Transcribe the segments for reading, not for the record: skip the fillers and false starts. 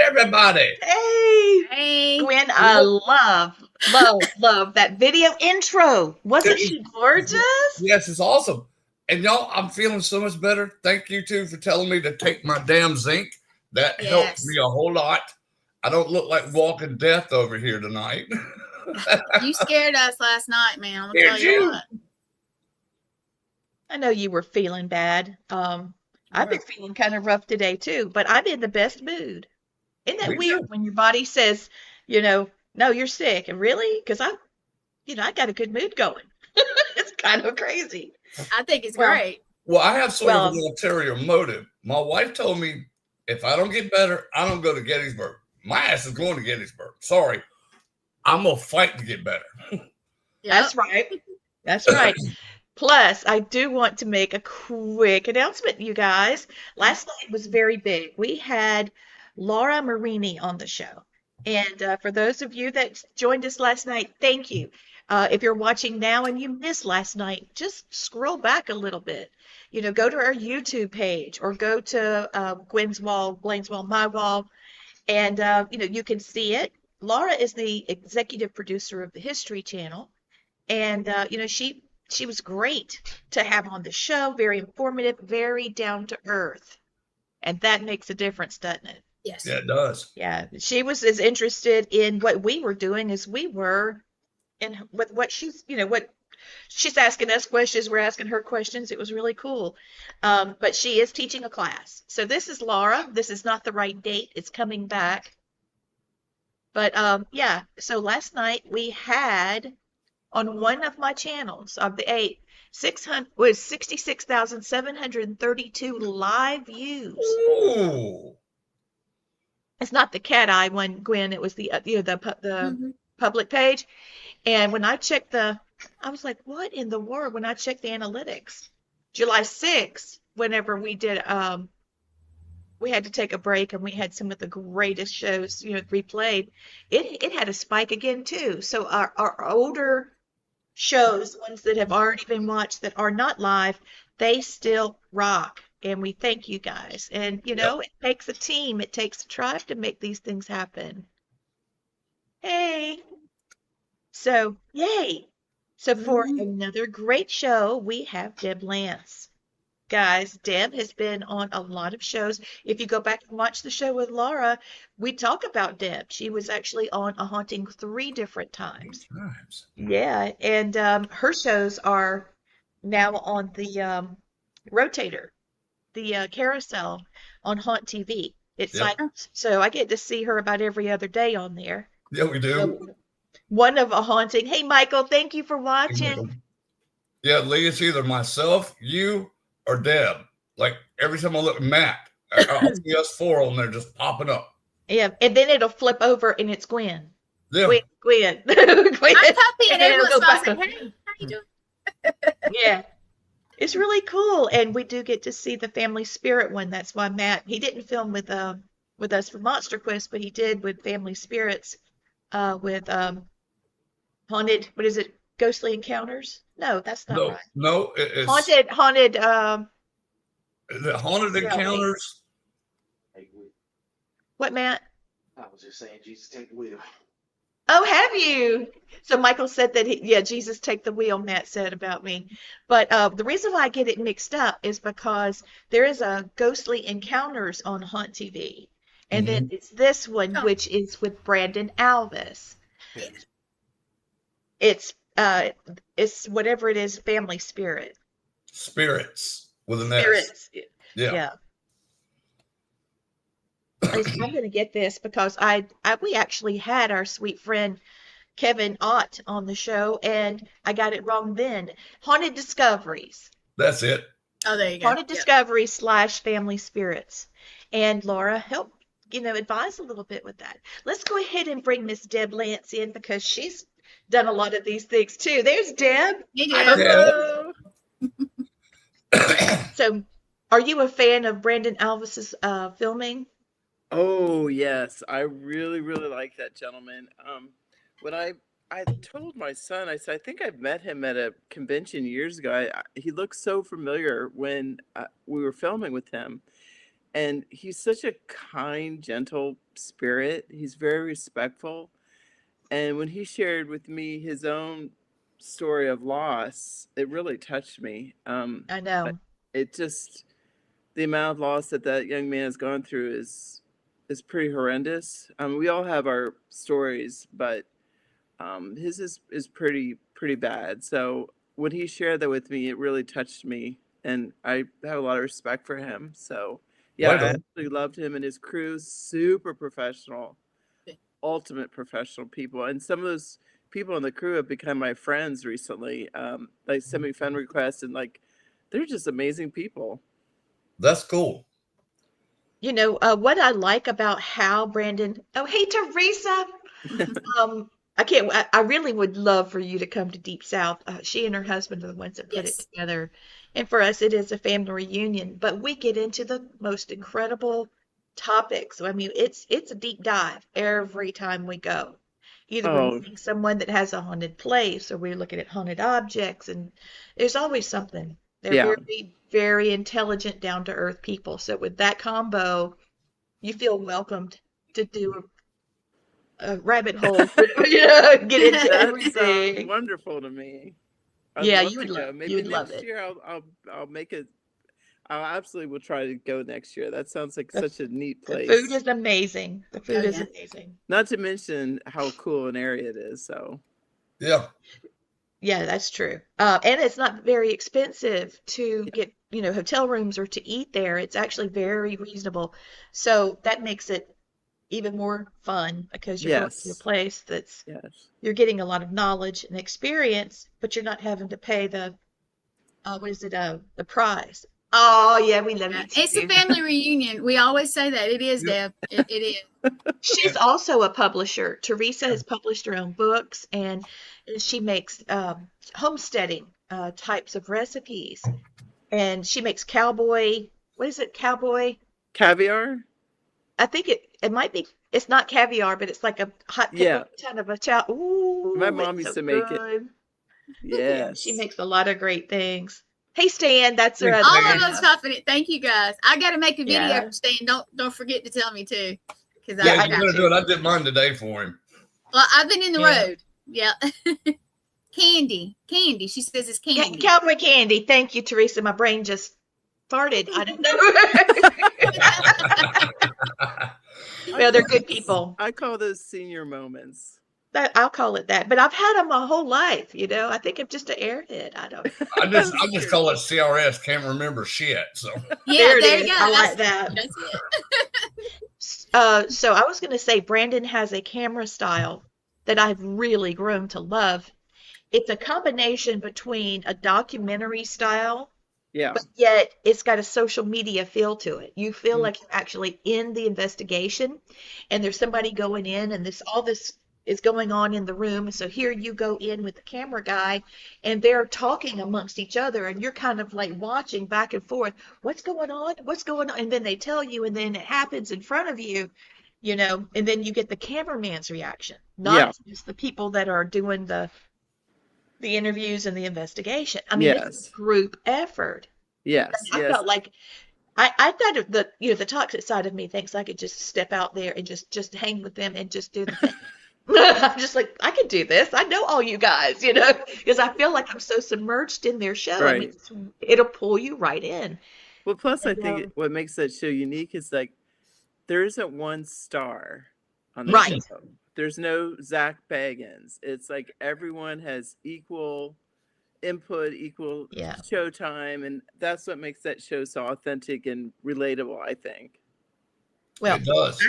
everybody. Hey, Hey. Gwen, I love that video intro. Wasn't she gorgeous? Yes, it's awesome. And y'all, I'm feeling so much better. Thank you too for telling me to take my damn zinc. That helps me a whole lot. I don't look like walking death over here tonight. You scared us last night, man. I'm gonna Did tell you you? what. I know you were feeling bad. I've been feeling kind of rough today too, but I'm in the best mood. Isn't that Me weird too. when your body says, no, you're sick? And really? Because I got a good mood going. It's kind of crazy. I think it's Well, great. Well, I have sort of well, an ulterior motive. My wife told me if I don't get better, I don't go to Gettysburg. My ass is going to Gettysburg. Sorry. I'm going to fight to get better. that's right. That's right. Plus, I do want to make a quick announcement, you guys. Last night was very big. We had Laura Marini on the show. And for those of you that joined us last night, thank you. If you're watching now and you missed last night, just scroll back a little bit. Go to our YouTube page or go to Gwen's wall, Blaine's wall, my wall, and you can see it. Laura is the executive producer of the History Channel, and she was great to have on the show. Very informative, very down to earth, and that makes a difference, doesn't it? Yes. Yeah, it does. Yeah, she was as interested in what we were doing as we were, and with what what she's asking us questions, we're asking her questions. It was really cool. But she is teaching a class. So this is Laura. This is not the right date. It's coming back. But yeah, so last night we had on one of my channels of the 8, 600 was 66,732 live views. Ooh. It's not the cat eye one, Gwen. It was the public page. And when I checked I was like, what in the world? When I checked the analytics, July 6th, whenever we did, we had to take a break and we had some of the greatest shows, replayed. It had a spike again too. So our older shows, ones that have already been watched that are not live, they still rock. And we thank you guys. And it takes a team, it takes a tribe to make these things happen. Hey. So, yay. So for another great show, we have Deb Lantz. Guys, Deb has been on a lot of shows. If you go back and watch the show with Laura, we talk about Deb. She was actually on A Haunting 3 different times. Yeah, and her shows are now on the rotator, the carousel on Haunt TV. It's cycles. So I get to see her about every other day on there. Yeah, we do. So, one of A Haunting. Hey, Michael, thank you for watching. Yeah, Lee, it's either myself, you, or Deb. Like every time I look at Matt, I'll see us 4 on there just popping up. Yeah, and then it'll flip over and it's Gwen. Yeah. Gwen. I'm Puppy, and it'll everyone's go back like, up. hey, how you doing? Yeah. It's really cool, and we do get to see the Family Spirit one. That's why Matt, he didn't film with us for Monster Quest, but he did with Family Spirits, with haunted. What is it? Ghostly Encounters? No, that's not right. No, it's Haunted. Is it Haunted Encounters? What, Matt? I was just saying, Jesus, take the wheel. Oh, have you? So Michael said that Jesus, take the wheel, Matt said about me. But the reason why I get it mixed up is because there is a Ghostly Encounters on Haunt TV. And then it's this one, which is with Brandon Alvis. It's whatever it is, Family Spirit. Spirits with an S. Spirits. Yeah. I'm going to get this because we actually had our sweet friend Kevin Ott on the show, and I got it wrong then. Haunted Discoveries. That's it. Oh, there you go. Haunted Discoveries / Family Spirits. And Laura, help, advise a little bit with that. Let's go ahead and bring Miss Deb Lantz in because she's done a lot of these things too. There's Deb. Hey, Deb. So, are you a fan of Brandon Alvis's filming? Oh yes, I really like that gentleman. When I told my son, I said I think I've met him at a convention years ago. He looked so familiar when we were filming with him, And he's such a kind, gentle spirit. He's very respectful. And when he shared with me his own story of loss, it really touched me. I know. It just, the amount of loss that young man has gone through is pretty horrendous. We all have our stories, but his is pretty bad. So when he shared that with me, it really touched me, and I have a lot of respect for him. So yeah, Right I on. absolutely loved him and his crew. Super professional, ultimate professional people, and some of those people in the crew have become my friends recently. They send me friend requests, and like, they're just amazing people. That's cool. You know, what I like about how Brandon, oh, hey, Teresa. I really would love for you to come to Deep South. She and her husband are the ones that put it Yes. together. And for us, it is a family reunion, but we get into the most incredible topics. I mean, it's a deep dive every time we go. Either we're Oh, meeting someone that has a haunted place, or we're looking at haunted objects, and there's always something. They're yeah. very, very intelligent, down to earth people. So with that combo, you feel welcomed to do a rabbit hole, get into That everything. sounds wonderful to me. I'd Yeah, love you would to go. love, Maybe you would love next it. year I'll make it. I absolutely will try to go next year. That sounds like The, such a neat the food place. is amazing. The Oh, food is yeah. amazing. Not to mention how cool an area it is. So Yeah. Yeah, that's true. And it's not very expensive to get, hotel rooms or to eat there. It's actually very reasonable. So that makes it even more fun because you're going to a yes, place that's, yes. you're getting a lot of knowledge and experience, but you're not having to pay the, the price. Oh, yeah, we love you It's a too. family reunion. We always say that. It is, Yep. Deb. It is. She's also a publisher. Teresa has published her own books, and she makes homesteading types of recipes. And she makes cowboy, what is it, cowboy? Caviar. I think it might be, it's not caviar, but it's like a hot Yeah, pepper kind of a chow. Ooh, my mom it's used so to make it. good. Yeah, she Yes. makes a lot of great things. Hey, Stan, that's her Thanks, other All of Stan. us half. confident. Thank you guys. I got to make a video Yeah. for Stan. Don't forget to tell me too, because Yeah, I Yeah, I you got gotta forgot. do it. I did mine today for him. Well, I've been in the Yeah. road. Yeah. Candy. She says it's Yeah, candy. cowboy candy. Thank you, Teresa. My brain just farted. I don't know. Well, they're good people. I call those senior moments. I'll call it that. But I've had them my whole life, I think I'm just an airhead. I don't. I That's just true. call it CRS. Can't remember shit. So Yeah, There it there is. you go. I That's, like that. that's it. So I was going to say Brandon has a camera style that I've really grown to love. It's a combination between a documentary style, Yeah. but yet it's got a social media feel to it. You feel Mm. like you're actually in the investigation, and there's somebody going in, and all this is going on in the room. And so here you go in with the camera guy, and they're talking amongst each other, and you're kind of like watching back and forth. What's going on? What's going on? And then they tell you, and then it happens in front of you, and then you get the cameraman's reaction, Yeah. not just the people that are doing the interviews and the investigation. I mean, it's Yes. a group effort. Yes. I Yes. felt like I thought of the toxic side of me thinks I could just step out there and just hang with them and just do the thing. I'm just like, I could do this. I know all you guys, because I feel like I'm so submerged in their show. I mean, Right. it'll pull you right in. Well, plus I And think what makes that show unique is like there isn't one star on the Right. show. There's no Zach Bagans. It's like everyone has equal input, equal Yeah. showtime, and that's what makes that show so authentic and relatable, I think. Well, it does.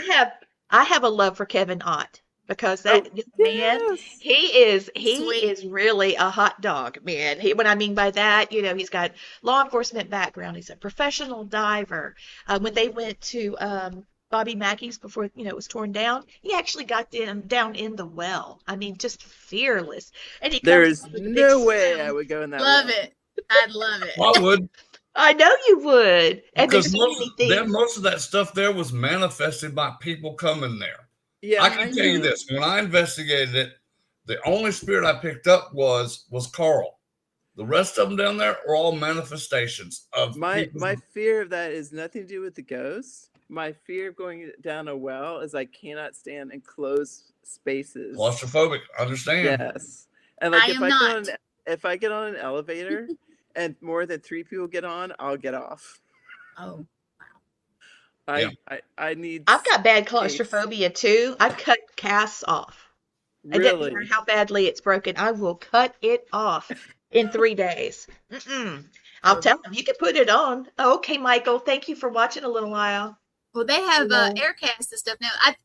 I have a love for Kevin Ott because Oh, that man, yes. he is Sweet. really a hot dog, man. What I mean by that, he's got law enforcement background. He's a professional diver. When they went to Bobby Mackey's before it was torn down, he actually got them down in the well. I mean, just fearless. And he There comes is up with a big no way smile. I would go in that Love well. it. I'd love it. I would, I know you would. And there's because so many things. most of that stuff there was manifested by people coming there. Yeah, I can tell you know. this: when I investigated it, the only spirit I picked up was Carl, The rest of them down there are all manifestations of My people. fear of that is nothing to do with the ghosts. My fear of going down a well is I cannot stand enclosed spaces. Claustrophobic. Understand? Yes. And like I am not. if I get on an elevator and more than 3 people get on, I'll get off. Oh, I need I've got bad space. claustrophobia too. I cut casts off. It doesn't matter Really? how badly it's broken. I will cut it off in 3 days. I'll Oh. tell them you can put it on. Oh, okay, Michael. Thank you for watching a little while. well, they have No. air casts and stuff now. I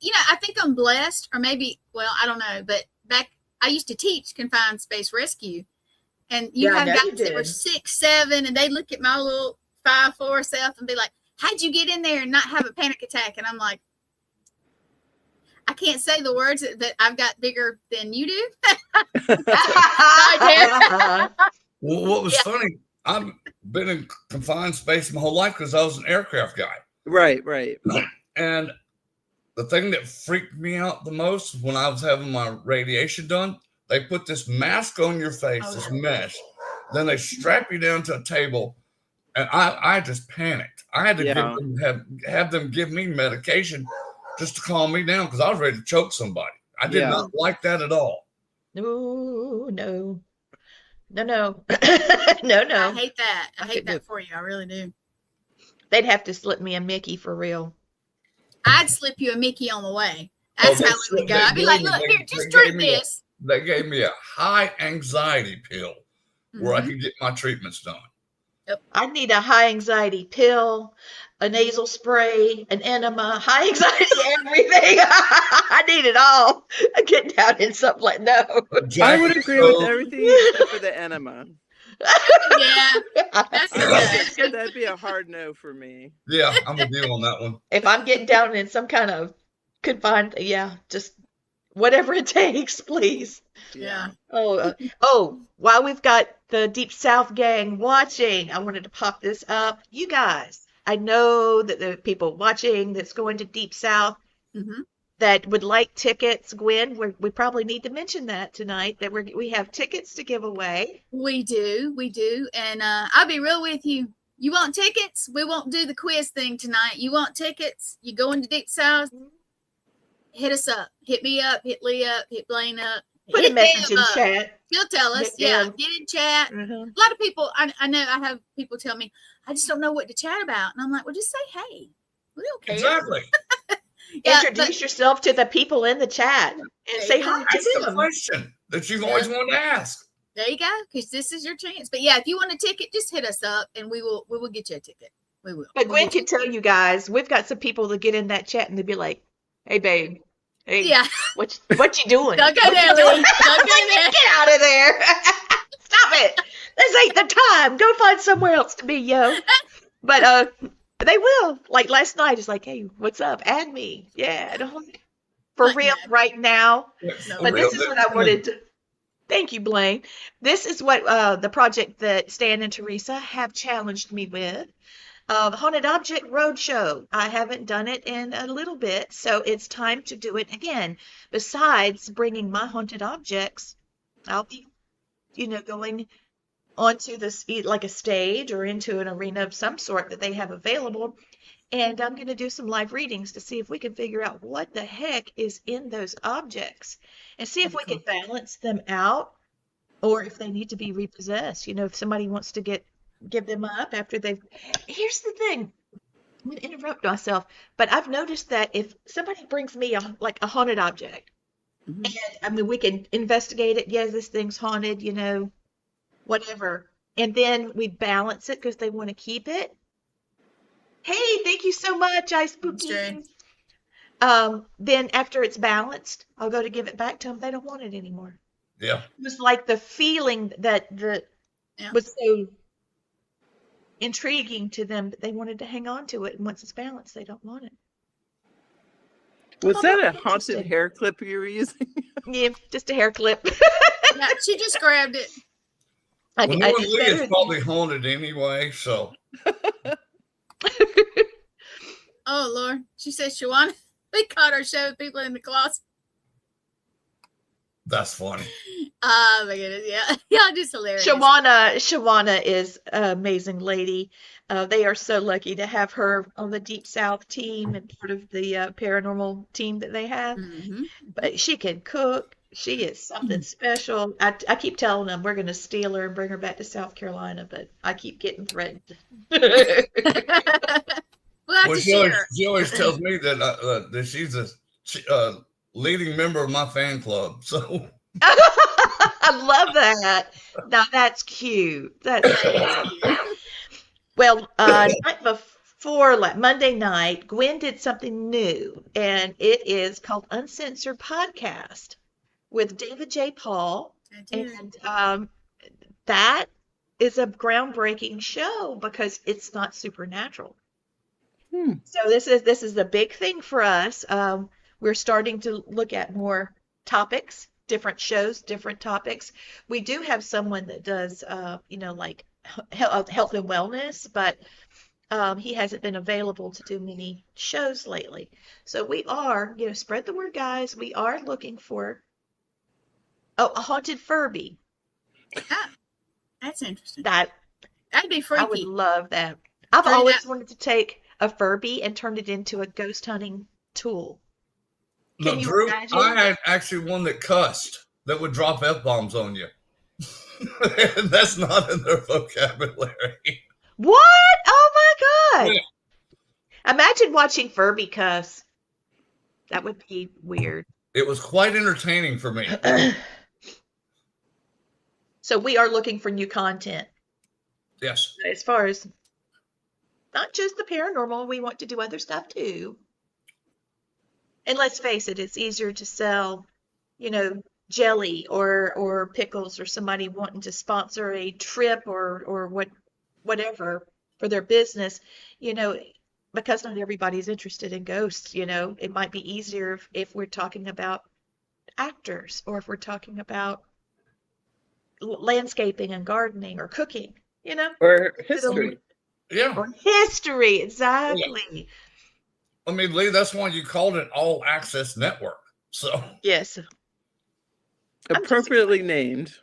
think I'm blessed, or maybe, well, I don't know. But back, I used to teach confined space rescue, and you Yeah, I have know you guys that were did. 6, 7, and they look at my little 5'4" self and be like, "How'd you get in there and not have a panic attack?" And I'm like, I can't say the words that I've got bigger than you do. Well, what was funny, I've been in confined space my whole life because I was an aircraft guy. Right. And the thing that freaked me out the most when I was having my radiation done, they put this mask on your face, Oh, this yeah. mesh. Then they strap you down to a table. And I just panicked. I had to Yeah. have them give me medication just to calm me down because I was ready to choke somebody. I did Yeah. not like that at all. No. No. No. I No. hate that. I hate couldn't do that it. for you. I really do. They'd have to slip me a Mickey for real. I'd slip you a Mickey on the way. That's Oh, how it would go. I'd be like, "Look, here, just they drink gave me a- this." They gave me a high anxiety pill where I Mhm. could get my treatments done. I need a high anxiety pill, a nasal spray, an enema, high anxiety everything. I need it all. I'm getting down in something like no. I would agree with everything except for the enema. Yeah, that's good. That'd be a hard no for me. Yeah, I'm with you on that one. If I'm getting down in some kind of confined, yeah, just whatever it takes, please. Yeah. Oh, while we've got the Deep South gang watching, I wanted to pop this up. You guys, I know that there are people watching that's going to Deep South hmm that would like tickets. Gwen, we probably need to mention that tonight, that we have tickets to give away. We do. And I'll be real with you. You want tickets? We won't do the quiz thing tonight. You want tickets? You go into Deep South? Hit us up. Hit me up. Hit Lee up. Hit Blaine up. Put hit a message in Deb up. chat. He'll tell us. Hit Yeah. Deb. Get in chat. Mhm. A lot of people, I know I have people tell me, I just don't know what to chat about. And I'm like, well, just say, hey. We don't care. Exactly. Yeah, Introduce yourself to the people in the chat and say hi Ask to the them. question that you've always wanted to ask. There you go. Because this is your chance. But yeah, if you want a ticket, just hit us up and we will get you a ticket. We will. But We'll Gwen get can tell you guys, we've got some people that get in that chat and they'll be like, hey, babe. Hey, Yeah. what you doing? Don't go What there, you doing? Lee. Don't go there. Get out of there. Stop it. This ain't the time. Go find somewhere else to be, yo. But they will. Like last night, it's like, hey, what's up? Add me. Yeah. For What real now? right now. No, But Real this is what I wanted to. Thank you, Blaine. This is what the project that Stan and Teresa have challenged me with. Haunted Object Roadshow. I haven't done it in a little bit, so it's time to do it again. Besides bringing my haunted objects, I'll be, going onto this like a stage or into an arena of some sort that they have available. And I'm going to do some live readings to see if we can figure out what the heck is in those objects and see if we can balance them out or if they need to be repossessed. If somebody wants to give them up after they've. Here's the thing. I'm going to interrupt myself, but I've noticed that if somebody brings me a haunted object, Mhm. and I mean, we can investigate it. Yeah, this thing's haunted, whatever. And then we balance it because they want to keep it. Hey, thank you so much, Ice Spooky. Jay. Then after it's balanced, I'll go to give it back to them. They don't want it anymore. Yeah. It was like the feeling that Yeah. was so intriguing to them that they wanted to hang on to it. And once it's balanced, they don't want it. Was Oh, that a that's haunted interesting. hair clip you were using? Yeah, just a hair clip. Yeah, she just grabbed it. I, Well, I, knowing it's Lee better- is probably haunted anyway, so Oh Lord. She said, Shawana, we caught her shoving people in the closet. That's funny. Oh my goodness, yeah. Y'all just hilarious. Shawana is an amazing lady. They are so lucky to have her on the Deep South team and part of the paranormal team that they have. Mm-hmm. But she can cook. She is something special. I keep telling them we're going to steal her and bring her back to South Carolina, but I keep getting threatened. We'll have Well, to she always, share. she always tells me that she's a leading member of my fan club. So I love that. Now that's cute. That's cute. Well, night before Monday night, Gwen did something new, and it is called Uncensored Podcast with David J. Paul. I do. And that is a groundbreaking show because it's not supernatural. So this is the big thing for us. We're starting to look at more topics, different shows, different topics. We do have someone that does, like health and wellness, but he hasn't been available to do many shows lately. So we are, spread the word, guys. We are looking for a haunted Furby. Ah, that's interesting. That'd be I would freaky. love that. I've Find always out- wanted to take a Furby and turn it into a ghost hunting tool. Can look, you Drew, imagine? I had actually one that cussed that would drop F-bombs on you. And that's not in their vocabulary. What? Oh my God. Yeah. Imagine watching Furby cuss. That would be weird. It was quite entertaining for me. So we are looking for new content. Yes. As far as not just the paranormal, we want to do other stuff too. And let's face it, it's easier to sell, jelly or pickles or somebody wanting to sponsor a trip or whatever for their business, because not everybody's interested in ghosts, it might be easier if we're talking about actors or if we're talking about landscaping and gardening or cooking, Or history. Yeah. or history. Exactly. I mean, Lee, that's why you called it All Access Network. So, Yes. Appropriately named.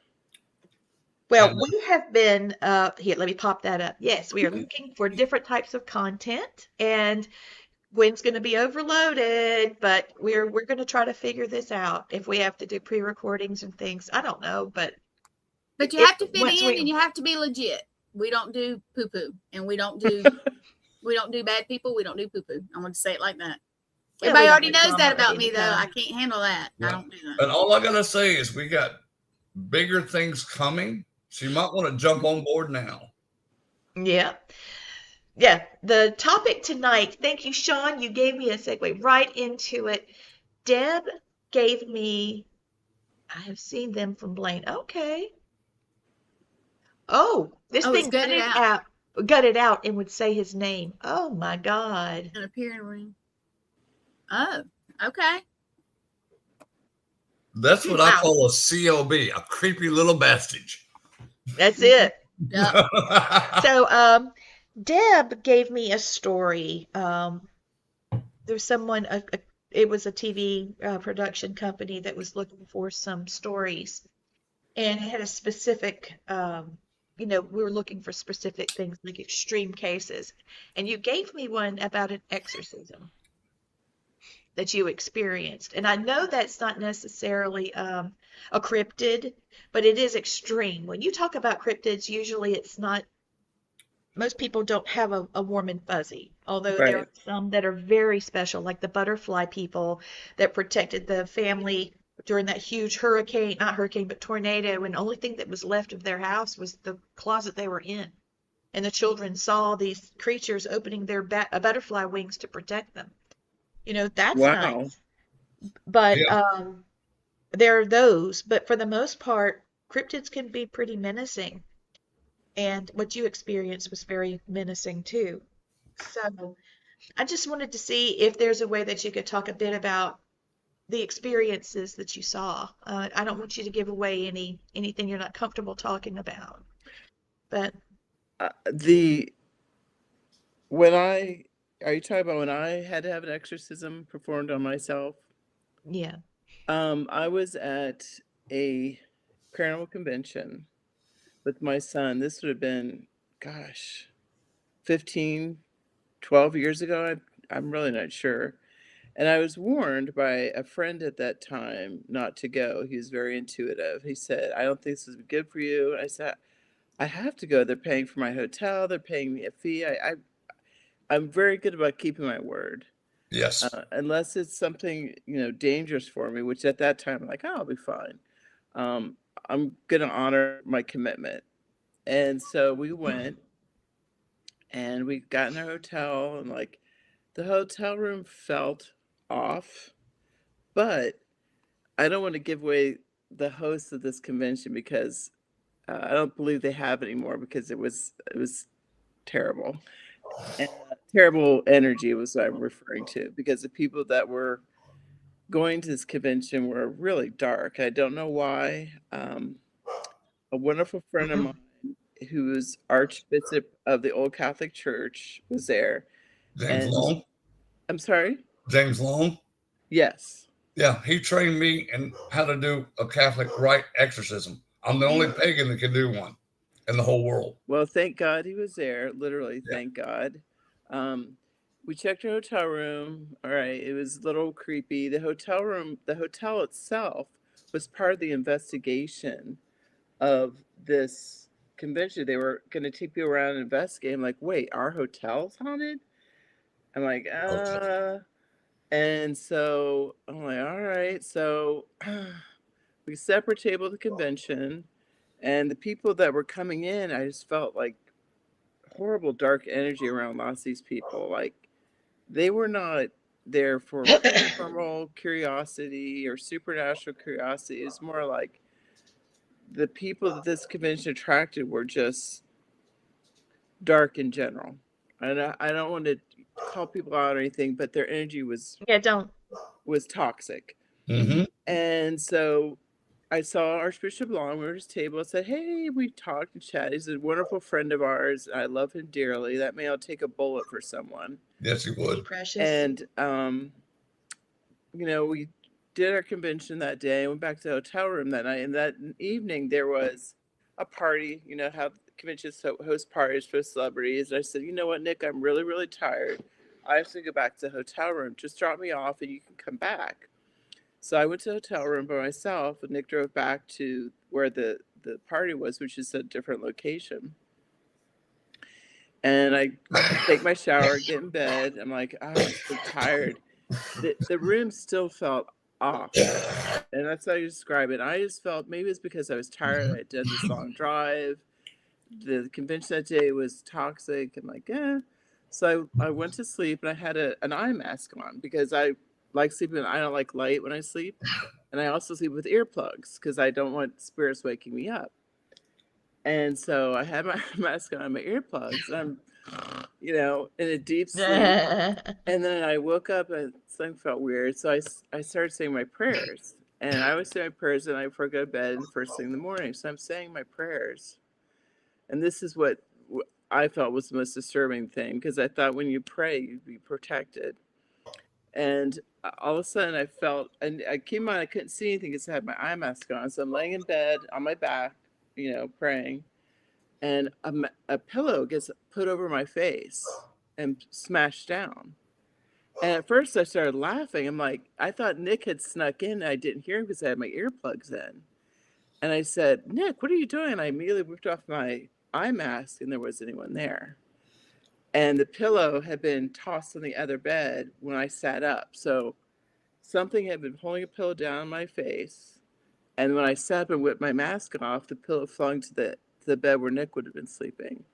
Well, And- we have been here, let me pop that up. Yes, we are looking for different types of content, and Gwen's going to be overloaded, but we're going to try to figure this out. If we have to do pre-recordings and things, I don't know, but But you If- have to fit once in we- and you have to be legit. We don't do poo poo and we don't do bad people. We don't do poo poo. I'm going to say it like that. Yeah, Everybody we don't already do knows drama that of about any me, though. kind. I can't handle that. Yeah. I don't do that. and all I got to say is we got bigger things coming. So you might want to jump on board now. Yeah. Yeah. The topic tonight, thank you, Sean. You gave me a segue right into it. Deb gave me, I have seen them from Blaine. Okay. Oh, this Oh, it's thing gutted out. gutted out and would say his name. Oh my God. An appearing room. Oh, okay. That's what I Wow. call a CLB, a creepy little bastard. That's it. Yep. So, Deb gave me a story. There's someone, it was a TV production company that was looking for some stories, and it had a specific, we were looking for specific things like extreme cases. And you gave me one about an exorcism that you experienced. And I know that's not necessarily a cryptid, but it is extreme. When you talk about cryptids, usually it's not, most people don't have a warm and fuzzy, although there Right. are some that are very special, like the butterfly people that protected the family during that huge hurricane, not hurricane, but tornado, and the only thing that was left of their house was the closet they were in. And the children saw these creatures opening their butterfly wings to protect them. That's Wow. nice. But Yeah. there are those, but for the most part, cryptids can be pretty menacing. And what you experienced was very menacing too. So I just wanted to see if there's a way that you could talk a bit about the experiences that you saw. I don't want you to give away anything you're not comfortable talking about. But Are you talking about when I had to have an exorcism performed on myself? yeah. I was at a paranormal convention with my son. This would have been, gosh, 15, 12 years ago. I'm really not sure. And I was warned by a friend at that time not to go. He was very intuitive. He said, I don't think this is good for you. And I said, I have to go. They're paying for my hotel. They're paying me a fee. I'm very good about keeping my word. Yes. Unless it's something, dangerous for me, which at that time, I'm like, oh, I'll be fine. I'm going to honor my commitment. And so we went and we got in our hotel, and like the hotel room felt off, but I don't want to give away the host of this convention because I don't believe they have anymore, because it was terrible. And terrible energy was what I'm referring to, because the people that were going to this convention were really dark. I don't know why. A wonderful friend of mine, who was Archbishop of the Old Catholic Church, was there. James And Long. I'm sorry? James Long. Yes. Yeah, he trained me in how to do a Catholic rite exorcism. I'm the only pagan that can do one in the whole world. Well, thank God he was there. Literally, Yeah. thank God. We checked our hotel room. All right, it was a little creepy. The hotel itself was part of the investigation of this convention. They were going to take you around and investigate. I'm like, wait, our hotel's haunted? I'm like, And so I'm like, all right. So we separate table at the convention, and the people that were coming in, I just felt like horrible dark energy around lots of these people. Like, they were not there for paranormal curiosity or supernatural curiosity. It's more like the people that this convention attracted were just dark in general. And I don't want to call people out or anything, but their energy was toxic. Mm-hmm. And so I saw Archbishop Long. We were at his table. I said, hey, we talked and chatted. He's a wonderful friend of ours. I love him dearly. That man will take a bullet for someone. Yes, he would. Precious. And, we did our convention that day. Went back to the hotel room that night. And that evening, there was a party. You know how conventions host parties for celebrities. And I said, you know what, Nick, I'm really, really tired. I have to go back to the hotel room. Just drop me off and you can come back. So I went to the hotel room by myself, and Nick drove back to where the party was, which is a different location. And I take my shower, get in bed. I'm like, oh, I'm so tired. The room still felt off. And that's how you describe it. I just felt, maybe it's because I was tired. I did this long drive. The convention that day was toxic. I'm like, So I went to sleep, and I had an eye mask on because I like sleeping. I don't like light when I sleep. And I also sleep with earplugs because I don't want spirits waking me up. And so I had my mask on, my earplugs, and I'm, in a deep sleep. And then I woke up and something felt weird. So I started saying my prayers. And I always say my prayers and before I go to bed and first thing in the morning. So I'm saying my prayers. And this is what I felt was the most disturbing thing, because I thought when you pray, you'd be protected. And all of a sudden I felt, and I came on, I couldn't see anything because I had my eye mask on. So I'm laying in bed on my back, praying. And a pillow gets put over my face and smashed down. And at first I started laughing. I'm like, I thought Nick had snuck in. And I didn't hear him because I had my earplugs in. And I said, Nick, what are you doing? And I immediately whipped off my eye mask, and there wasn't anyone there. And the pillow had been tossed on the other bed when I sat up. So something had been pulling a pillow down on my face. And when I sat up and whipped my mask off, the pillow flung to the bed where Nick would have been sleeping.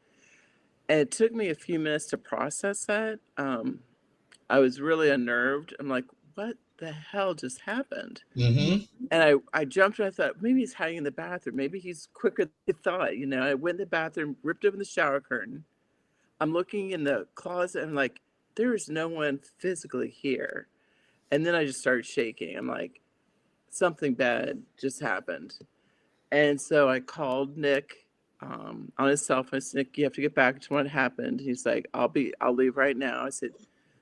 And it took me a few minutes to process that. I was really unnerved. I'm like, what the hell just happened? Mm-hmm. And I jumped, and I thought, maybe he's hiding in the bathroom. Maybe he's quicker than I thought. I went in the bathroom, ripped open the shower curtain. I'm looking in the closet, and I'm like, there is no one physically here. And then I just started shaking. I'm like, something bad just happened. And so I called Nick on his cell phone. I said, Nick, you have to get back to what happened. He's like, I'll leave right now. I said,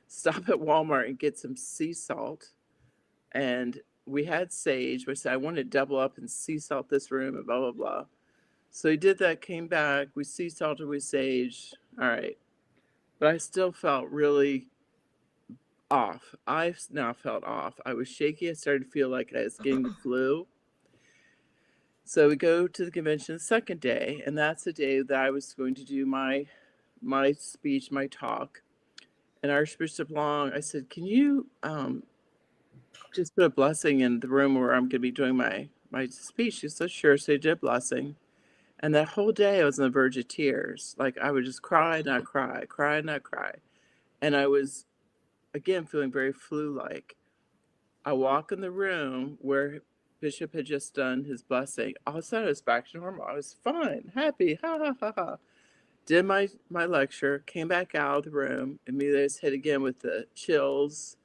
stop at Walmart and get some sea salt and we had sage. I said, I want to double up and sea salt this room and blah, blah, blah. So he did that, came back. We sea salted with sage. All right. But I still felt really off. I now felt off. I was shaky. I started to feel like I was getting the flu. So we go to the convention the second day, and that's the day that I was going to do my speech, my talk. And Archbishop Long, I said, can you just put a blessing in the room where I'm going to be doing my speech? She said, sure. So he did a blessing. And that whole day I was on the verge of tears. Like I would just cry, not cry, cry, not cry. And I was, again, feeling very flu-like. I walk in the room where Bishop had just done his blessing. All of a sudden I was back to normal. I was fine, happy, ha, ha, ha, ha. Did my lecture, came back out of the room, immediately I was hit again with the chills,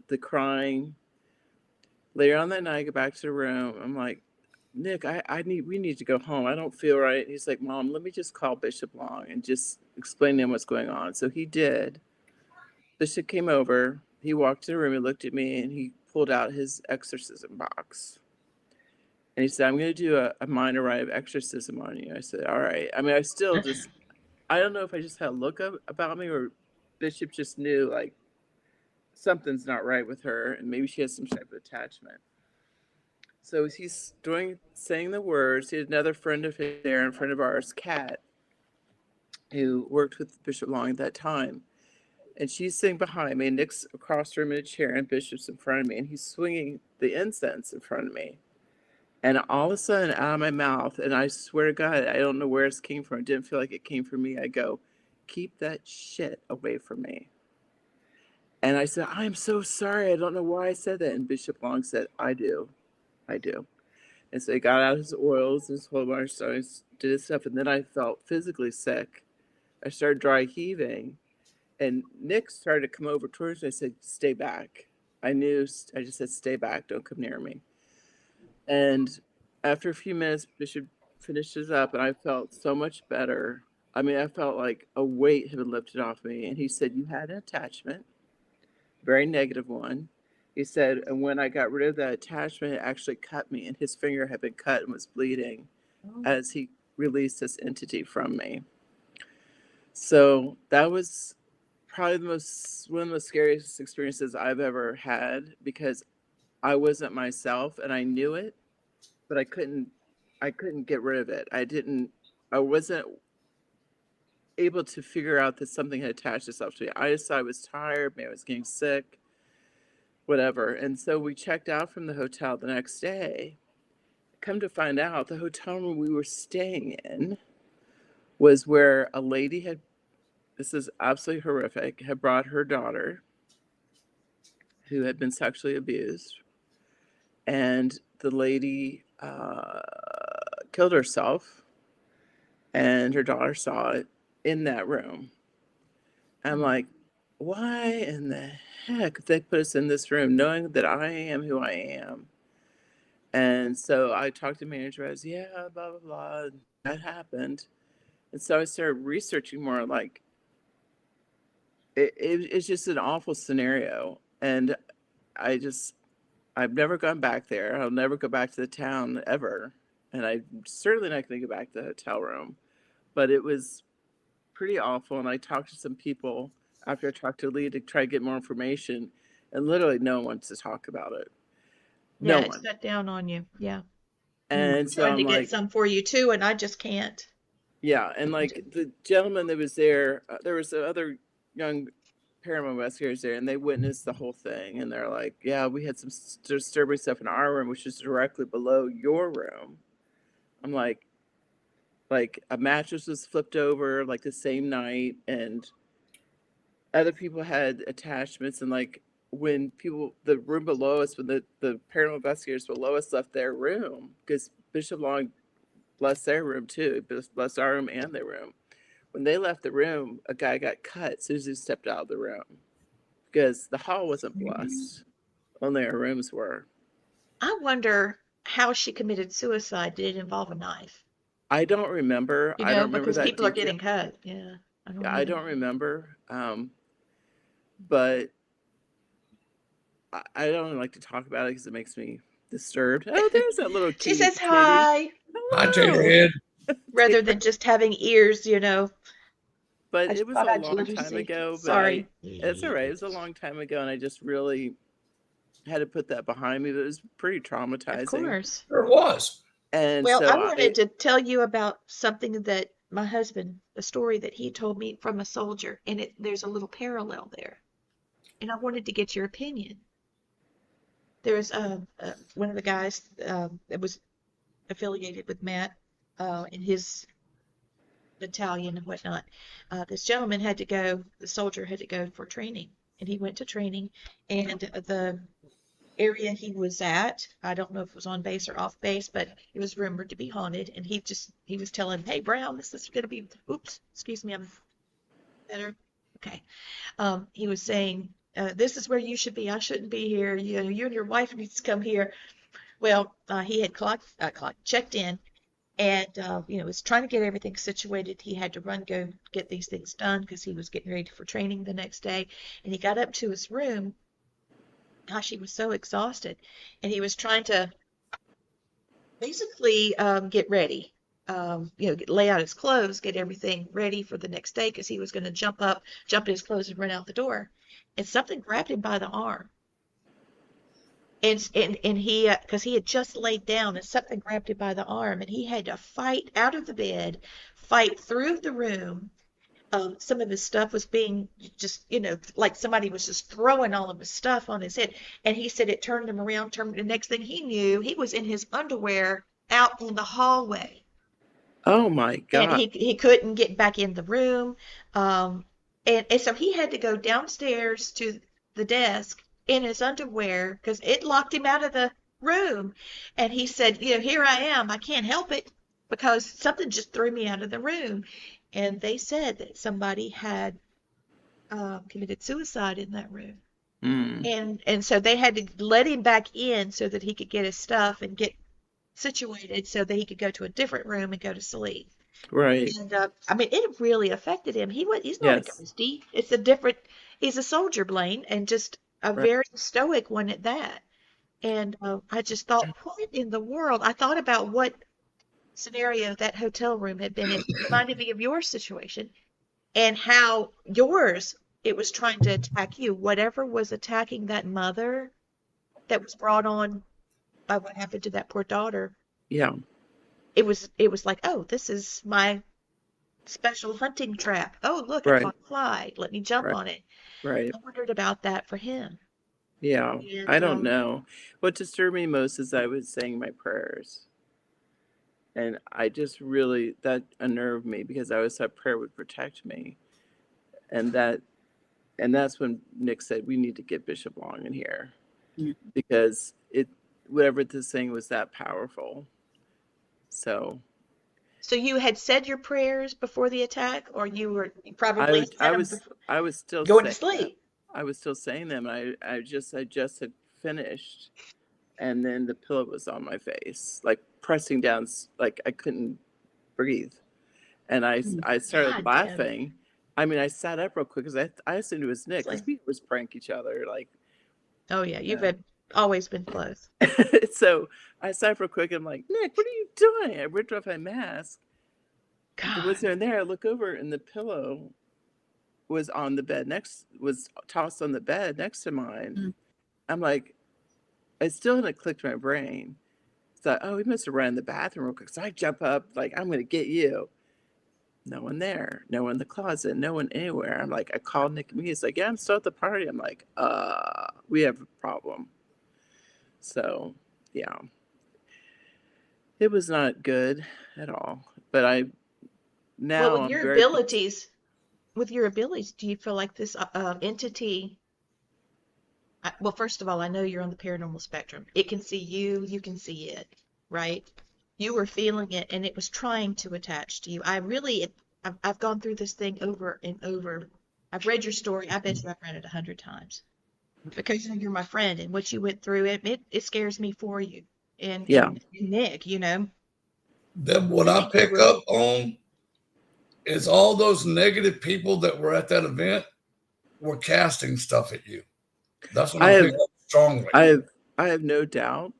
the crying. Later on that night, I go back to the room. I'm like, Nick, we need to go home. I don't feel right. He's like, Mom, let me just call Bishop Long and just explain to him what's going on. So he did. Bishop came over. He walked in the room. He looked at me and he pulled out his exorcism box. And he said, I'm going to do a minor rite of exorcism on you. I said, all right. I mean, I don't know if I just had a look about me or Bishop just knew like something's not right with her and maybe she has some type of attachment. So he's saying the words. He had another friend of his there, a friend of ours, Kat, who worked with Bishop Long at that time. And she's sitting behind me. Nick's across the room in a chair and Bishop's in front of me. And he's swinging the incense in front of me. And all of a sudden, out of my mouth, and I swear to God, I don't know where it came from. It didn't feel like it came from me. I go, keep that shit away from me. And I said, I'm so sorry. I don't know why I said that. And Bishop Long said, I do. And so he got out his oils, his whole bunch of stuff, did his stuff. And then I felt physically sick. I started dry heaving. And Nick started to come over towards me. I said, stay back. I just said, stay back. Don't come near me. And after a few minutes, Bishop finishes up and I felt so much better. I mean, I felt like a weight had been lifted off me. And he said, you had an attachment, very negative one. He said, and when I got rid of that attachment, it actually cut me. And his finger had been cut and was bleeding as he released this entity from me. So that was probably one of the most scariest experiences I've ever had because I wasn't myself and I knew it, but I couldn't get rid of it. I wasn't able to figure out that something had attached itself to me. I just thought I was tired, maybe I was getting sick, whatever. And so we checked out from the hotel the next day. Come to find out, the hotel room we were staying in was where a lady this is absolutely horrific, had brought her daughter who had been sexually abused. And the lady killed herself, and her daughter saw it in that room. I'm like, why in the heck did they put us in this room knowing that I am who I am? And so I talked to manager. I was, yeah, blah, blah, blah. That happened. And so I started researching more like, it's just an awful scenario. And I've never gone back there. I'll never go back to the town ever. And I'm certainly not going to go back to the hotel room. But it was pretty awful. And I talked to some people after I talked to Lee to try to get more information. And literally no one wants to talk about it. No Yeah, one. it's shut down on you. Yeah. And so Trying I'm to get like, some for you too, and I just can't. yeah. And like the gentleman that was there, there was other young paranormal investigators there, and they witnessed the whole thing. And they're like, yeah, we had some disturbing stuff in our room, which is directly below your room. I'm like a mattress was flipped over like the same night, and other people had attachments. And like when the room below us, when the paranormal investigators below us left their room, because Bishop Long blessed their room too, blessed our room and their room. When they left the room, a guy got cut as soon as he stepped out of the room because the hall wasn't blessed. Only our rooms were. I wonder how she committed suicide. Did it involve a knife? I don't remember. You I know, don't remember because that people are detail. getting cut. Yeah. I don't remember. But I don't like to talk about it because it makes me disturbed. Oh, there's that little She kitty. says hi Hi, Hello. Taterhead. rather than just having ears, But I it just was thought a I'd long let her time see. ago. Sorry. It's all right. It was a long time ago, and I just really had to put that behind me. But it was pretty traumatizing. Of course. There was. And Well, so I wanted to tell you about something that my husband, a story that he told me from a soldier, and there's a little parallel there. And I wanted to get your opinion. There's one of the guys that was affiliated with Matt in his battalion and whatnot. This gentleman the soldier had to go for training, and he went to training, and the area he was at, I don't know if it was on base or off base, but it was rumored to be haunted, and he was telling, hey, Brown, this is going to be, oops, excuse me, I'm better. Okay. He was saying, this is where you should be. I shouldn't be here. You and your wife needs to come here. Well, he had checked in, and was trying to get everything situated. He had to go get these things done because he was getting ready for training the next day. And he got up to his room. Gosh, he was so exhausted, and he was trying to basically get ready. Lay out his clothes, get everything ready for the next day because he was going to jump in his clothes and run out the door. And something grabbed him by the arm. And he, because he had just laid down, and something grabbed him by the arm, and he had to fight out of the bed, fight through the room. Some of his stuff was being just, like somebody was just throwing all of his stuff on his head. And he said it turned him around, the next thing he knew, he was in his underwear out in the hallway. oh my God. And he couldn't get back in the room. And so he had to go downstairs to the desk in his underwear because it locked him out of the room. And he said, here I am. I can't help it because something just threw me out of the room. And they said that somebody had committed suicide in that room. And so they had to let him back in so that he could get his stuff and get situated so that he could go to a different room and go to sleep. Right. And it really affected him. He's not a ghosty. He's a soldier, Blaine, and just a very stoic one at that. And I just thought, what in the world? I thought about what scenario that hotel room had been in. It reminded me of your situation and how it was trying to attack you. Whatever was attacking that mother that was brought on by what happened to that poor daughter. Yeah. It was like, oh, this is my special hunting trap. Oh, look, I caught a fly. Let me jump on it. Right. I wondered about that for him. Yeah. And, I don't know. What disturbed me most is I was saying my prayers. And I just really, that unnerved me because I always thought prayer would protect me. And that's when Nick said, we need to get Bishop Long in here. Because whatever this thing was that powerful. So you had said your prayers before the attack, or you probably I was still going to saying sleep. I was still saying them. I just had finished, and then the pillow was on my face, like pressing down, like I couldn't breathe, and I started laughing. I sat up real quick because I assumed it was Nick because we always prank each other, like. Oh yeah, you've always been close. So I sat up real quick. And I'm like, Nick, what are you doing? I ripped off my mask. God. Was there? I look over, and the pillow was on the bed was tossed on the bed next to mine. I'm like, I still hadn't clicked my brain. So, oh, he must have ran in the bathroom real quick. So I jump up, like, I'm going to get you. No one there. No one in the closet. No one anywhere. I'm like, I called Nick and me. He's like, yeah, I'm still at the party. I'm like, we have a problem. So, yeah. It was not good at all. But with your abilities, do you feel like this entity? Well, first of all, I know you're on the paranormal spectrum. It can see you, you can see it, right? You were feeling it, and it was trying to attach to you. I've gone through this thing over and over. I've read your story. I bet you I've read it 100 times because you're my friend, and what you went through, it scares me for you. And Nick, Then what I pick up on is all those negative people that were at that event were casting stuff at you. That's what I pick up strongly. I have no doubt.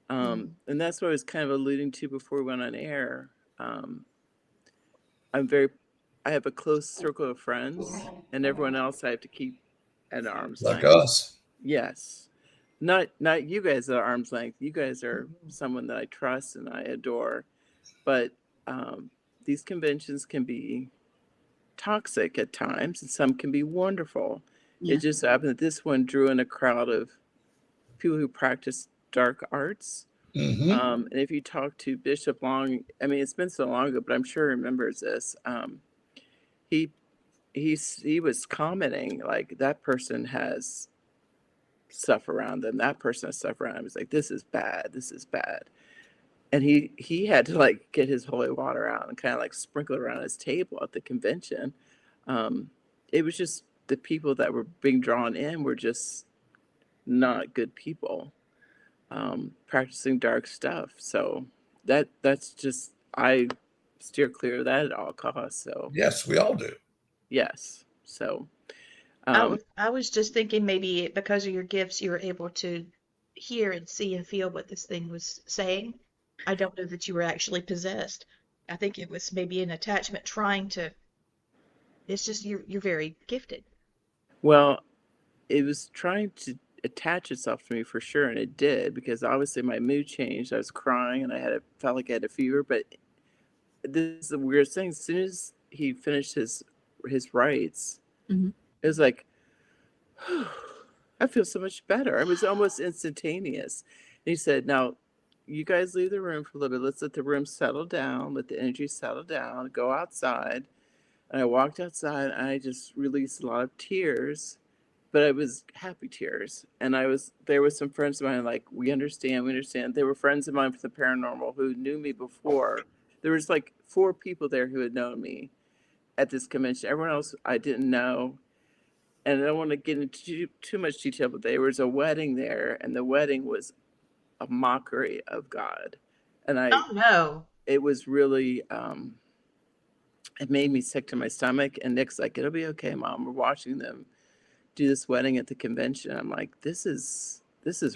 And that's what I was kind of alluding to before we went on air. I have a close circle of friends, and everyone else I have to keep at arm's Like length. us. Yes. Not you guys at arm's length. You guys are someone that I trust and I adore. But these conventions can be toxic at times, and some can be wonderful. Yeah. It just happened that this one drew in a crowd of people who practice dark arts. Mm-hmm. And if you talk to Bishop Long, I mean, it's been so long ago, but I'm sure he remembers this. He was commenting like that person has stuff around them. That person has stuff around him. He's like, this is bad. This is bad. And he had to like get his holy water out and kind of like sprinkle it around his table at the convention. It was just the people that were being drawn in were just not good people, practicing dark stuff. So that's just, I steer clear of that at all costs. So Yes, we all do. yes. So I was just thinking maybe because of your gifts, you were able to hear and see and feel what this thing was saying. I don't know that you were actually possessed. I think it was maybe an attachment trying to. It's just you're very gifted. well, it was trying to attach itself to me for sure, and it did, because obviously my mood changed. I was crying and felt like I had a fever. But this is the weirdest thing. As soon as he finished his rites, Mhm. it was like, I feel so much better. It was almost instantaneous. And he said, now you guys leave the room for a little bit. Let's let the room settle down, let the energy settle down, go outside. And I walked outside and I just released a lot of tears, but it was happy tears. And there was some friends of mine like, we understand. They were friends of mine from the paranormal who knew me before. There was like 4 people there who had known me at this convention. Everyone else I didn't know. And I don't want to get into too much detail, but there was a wedding there, and the wedding was a mockery of God. And Oh no. it was really, it made me sick to my stomach. And Nick's like, it'll be okay, Mom. We're watching them do this wedding at the convention. I'm like, this is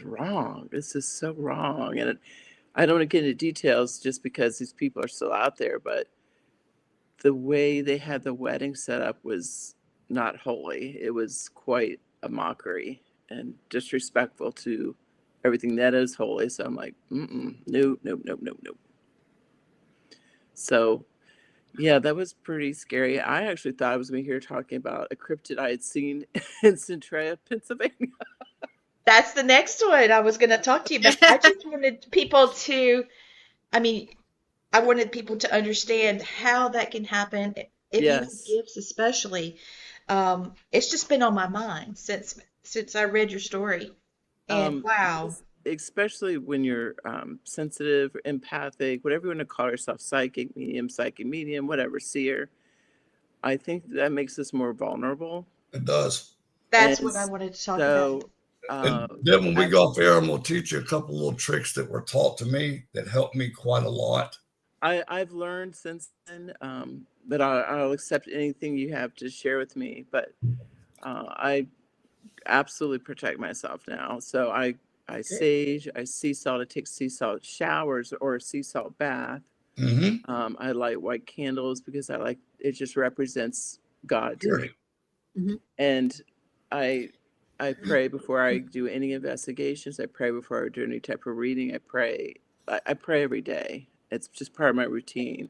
wrong. This is so wrong. And I don't want to get into details just because these people are still out there, but the way they had the wedding set up was not holy. It was quite a mockery and disrespectful to everything that is holy. So I'm like, no. So yeah, that was pretty scary. I actually thought I was going to hear talking about a cryptid I had seen in Centralia, Pennsylvania. That's the next one I was going to talk to you about. I just wanted people to, I mean, I wanted people to understand how that can happen. If you have Yes. gifts, especially, it's just been on my mind since I read your story. And wow, Especially when you're sensitive, empathic, whatever you want to call yourself, psychic medium, whatever, seer. I think that makes us more vulnerable. It does. that's And what I wanted to talk so, about. And then when we go off air, I'm going to teach you a couple little tricks that were taught to me that helped me quite a lot. I've learned since then, but I'll accept anything you have to share with me. But I absolutely protect myself now. So I sage, I sea salt, I take sea salt showers or a sea salt bath. Mm-hmm. I light white candles because it just represents God to me. Mhm. And I pray before I do any investigations. I pray before I do any type of reading. I pray every day. It's just part of my routine.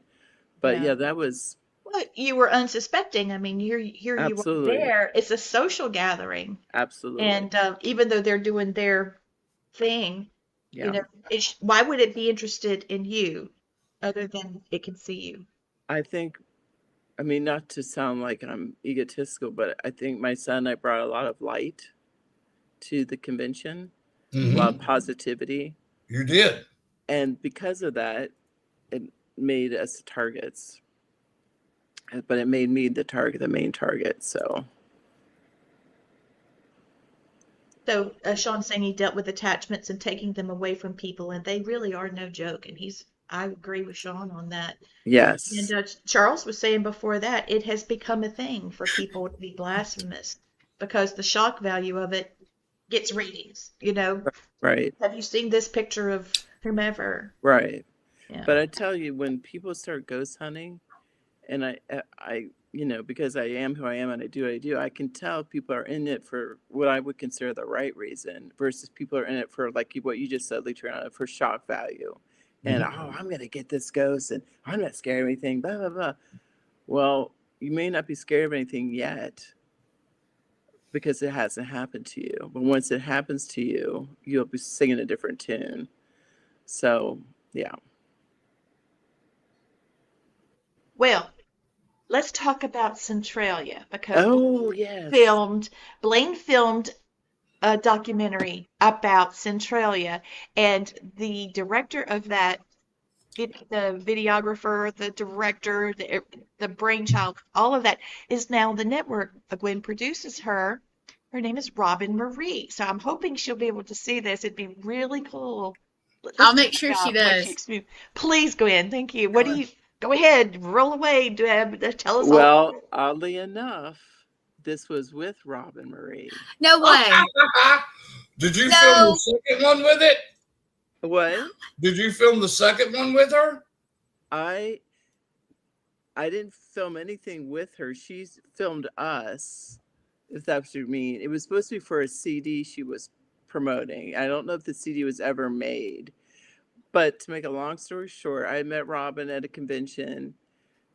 But yeah, that was Well, you were unsuspecting. I mean, here you were absolutely, there. It's a social gathering, absolutely. and even though they're doing their thing, Yeah. you know, why would it be interested in you, other than it can see you? I think, I mean, not to sound like I'm egotistical, but I think my son and I brought a lot of light to the convention, a lot of positivity. You did. And because of that, it made us targets. But it made me the main target. So Sean's saying he dealt with attachments and taking them away from people, and they really are no joke. And I agree with Sean on that. yes. And Charles was saying before that, it has become a thing for people to be blasphemous because the shock value of it gets readings, you know. Right. Have you seen this picture of whomever? Right. Yeah. But I tell you, when people start ghost hunting, and I, because I am who I am and I do what I do, I can tell people are in it for what I would consider the right reason versus people are in it for, like what you just said, Latrina, for shock value. And, I'm going to get this ghost and I'm not scared of anything, blah, blah, blah. Well, you may not be scared of anything yet because it hasn't happened to you. But once it happens to you, you'll be singing a different tune. So, yeah. Well, let's talk about Centralia because Oh, yes. Blaine filmed a documentary about Centralia, and the director of that, the videographer, the director, the brainchild, all of that is now the network. Gwen produces her. Her name is Robin Marie. So I'm hoping she'll be able to see this. It'd be really cool. I'll make sure she does. Please, Gwen. Thank you. What do you? Go ahead, roll away, Deb. Tell us all. Well, oddly enough, this was with Robin Marie. No way. Did you film the second one with it? What? Did you film the second one with her? I didn't film anything with her. She's filmed us, if that's what you mean. It was supposed to be for a CD she was promoting. I don't know if the CD was ever made. But to make a long story short, I met Robin at a convention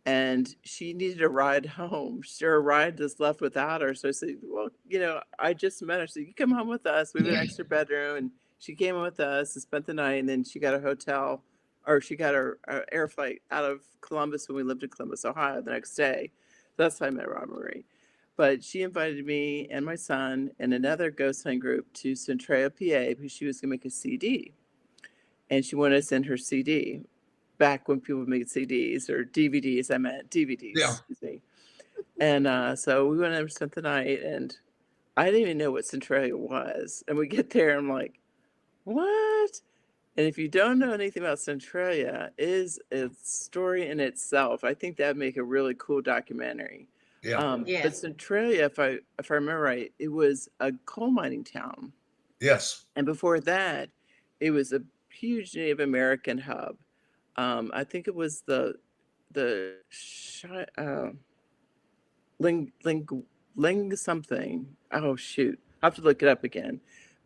and she needed a ride home. Her ride just left without her. So I said, well, I just met her. So you come home with us. We have an extra bedroom. And she came in with us and spent the night. And then she got a hotel, or she got her air flight out of Columbus when we lived in Columbus, Ohio, the next day. So that's how I met Robin Marie. But she invited me and my son and another ghost hunting group to Centralia, PA, because she was going to make a CD. And she wanted to send her CD back when people made CDs or DVDs. I meant DVDs. Yeah. Excuse me. And so we went and spent the night, and I didn't even know what Centralia was. And we get there, and I'm like, what? And if you don't know anything about Centralia, it is a story in itself. I think that'd make a really cool documentary. Yeah. But Centralia, if I remember right, it was a coal mining town. Yes. And before that, it was a huge Native American hub. I think it was the Ling something. Oh shoot, I have to look it up again.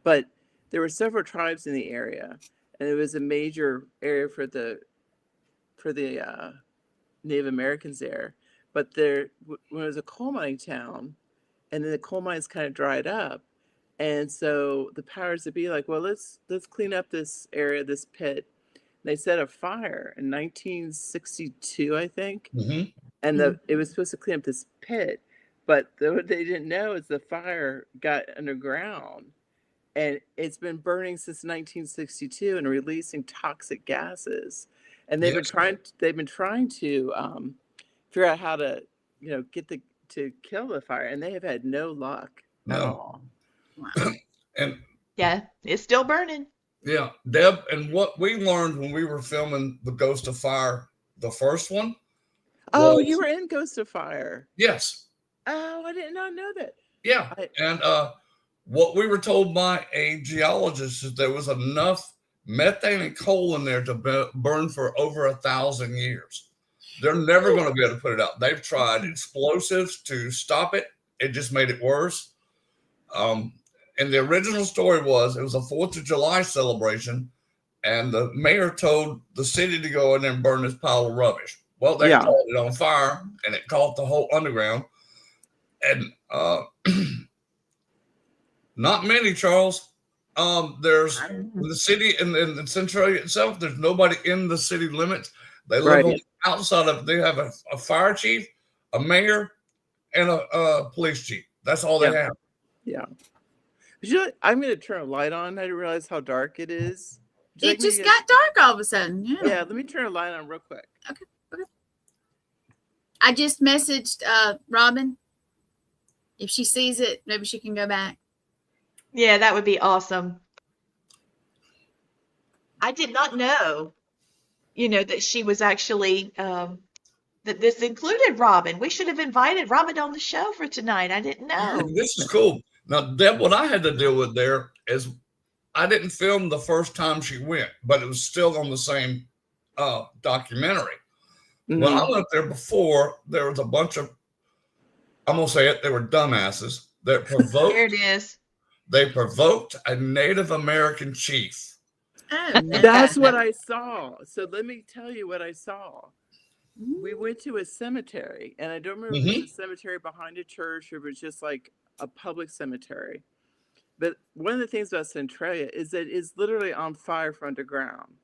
But there were several tribes in the area, and it was a major area for the Native Americans there. But when it was a coal mining town, and then the coal mines kind of dried up. And so the powers that be like, well, let's clean up this area, this pit. They set a fire in 1962, I think. Mm-hmm. And it was supposed to clean up this pit. But what they didn't know is the fire got underground. And it's been burning since 1962 and releasing toxic gases. And they've been trying to figure out how to, to kill the fire. And they have had no luck at all. Wow. And yeah, it's still burning. Yeah, Deb, and what we learned when we were filming the Ghost of Fire, the first one. Oh, you were in Ghost of Fire. Yes. Oh, I did not know that. Yeah, and what we were told by a geologist is there was enough methane and coal in there to burn for over 1,000 years. They're never going to be able to put it out. They've tried explosives to stop it. It just made it worse. And the original story was it was a 4th of July celebration, and the mayor told the city to go in there and burn this pile of rubbish. Well, they caught it on fire, and it caught the whole underground. And not many, Charles. There's the city in the Centralia itself. There's nobody in the city limits. They live on the outside of. They have a fire chief, a mayor, and a police chief. That's all they have. Yeah. I'm going to turn a light on. I didn't realize how dark it is. It just got dark all of a sudden. Yeah, let me turn a light on real quick. Okay. I just messaged Robin. If she sees it, maybe she can go back. Yeah, that would be awesome. I did not know, that she was actually, that this included Robin. We should have invited Robin on the show for tonight. I didn't know. This is cool. Now, Deb, what I had to deal with there is I didn't film the first time she went, but it was still on the same documentary. When I went there before, there was a bunch of, I'm going to say it, they were dumbasses that provoked. There it is. They provoked a Native American chief. Oh, no. That's what I saw. So let me tell you what I saw. We went to a cemetery, and I don't remember if it was a cemetery behind a church or if it was just like a public cemetery. But one of the things about Centralia is that it's literally on fire from underground.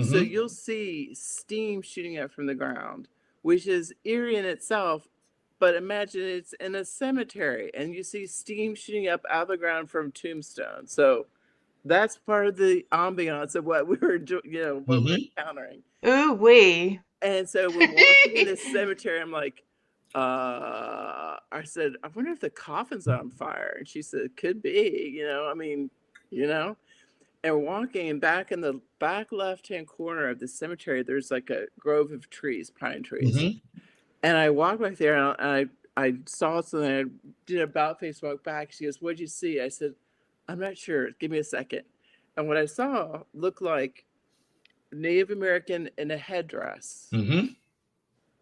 So you'll see steam shooting up from the ground, which is eerie in itself. But imagine it's in a cemetery and you see steam shooting up out of the ground from tombstones. So that's part of the ambiance of what we were, what we're encountering. Ooh wee. And so we're walking in this cemetery. I'm like, I said, I wonder if the coffin's on fire. And she said, could be, And we're walking, and back in the back left-hand corner of the cemetery, there's like a grove of trees, pine trees. And I walked back there, and I saw something. I did a about face walk back. She goes, "What'd you see?" I said, "I'm not sure. Give me a second." And what I saw looked like Native American in a headdress,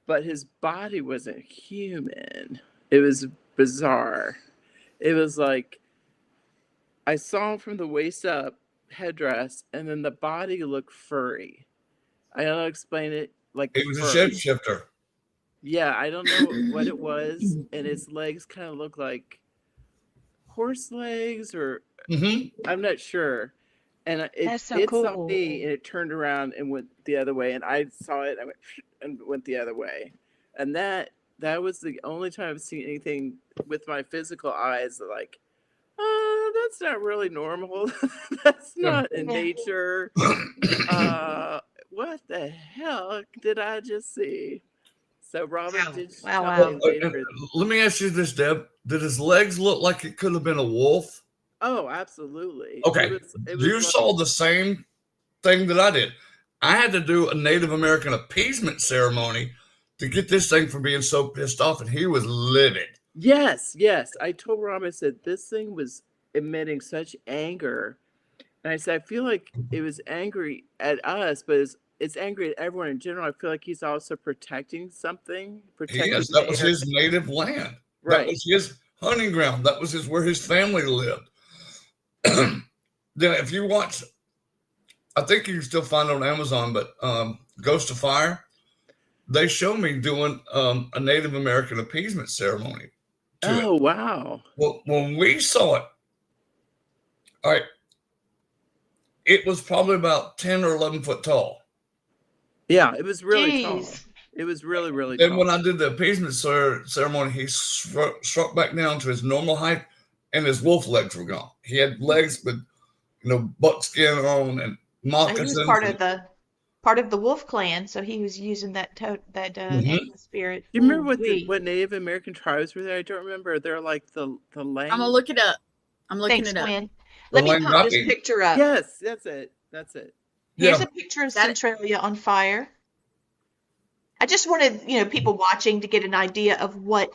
but his body wasn't human. It was bizarre. It was like I saw him from the waist up, headdress, and then the body looked furry. I don't explain it. Like it was furry. a shapeshifter. Yeah, I don't know what it was, and its legs kind of look like horse legs, or I'm not sure. And it saw me, and it turned around and went the other way, and I saw it. I went the other way, and that was the only time I've seen anything with my physical eyes like, oh, that's not really normal. That's not in nature. What the hell did I just see? So Robin, let me ask you this, Deb. Did his legs look like it could have been a wolf? Oh, absolutely. Okay. You saw the same thing that I did. I had to do a Native American appeasement ceremony to get this thing from being so pissed off, and he was livid. Yes. I told Robin, I said, this thing was emitting such anger. And I said, I feel like it was angry at us, but it's angry at everyone in general. I feel like he's also protecting something. Yes, that was his native land. Right. That was his hunting ground. That was where his family lived. Then if you watch, I think you can still find it on Amazon, but Ghost of Fire, they show me doing a Native American appeasement ceremony. Oh, wow. Well, when we saw it, all right, it was probably about 10 or 11 foot tall. Yeah, it was really tall. It was really, really tall. And when I did the appeasement ceremony, he struck back down to his normal height, and his wolf legs were gone. He had legs with, buckskin on and moccasins. He was part of the wolf clan, so he was using that spirit. Do you remember what Native American tribes were there? I don't remember. They're like the Lang. I'm gonna look it up. I'm looking it up. Gwen. Let me pop this picture up. Yes, that's it. Here's a picture of Centralia on fire. I just wanted, people watching to get an idea of what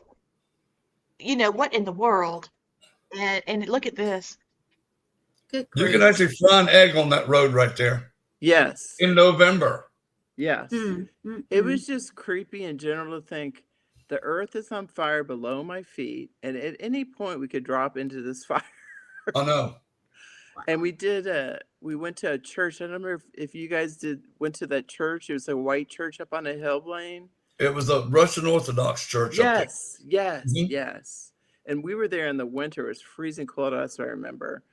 in the world. And look at this. Good you can actually fry an egg on that road right there. Yes. In November. Yes. It was just creepy in general to think the earth is on fire below my feet, and at any point we could drop into this fire. I know. And we went to a church. I don't remember if you guys went to that church. It was a white church up on a hill, Blaine. It was a Russian Orthodox church. Yes. And we were there in the winter. It was freezing cold, that's what I remember.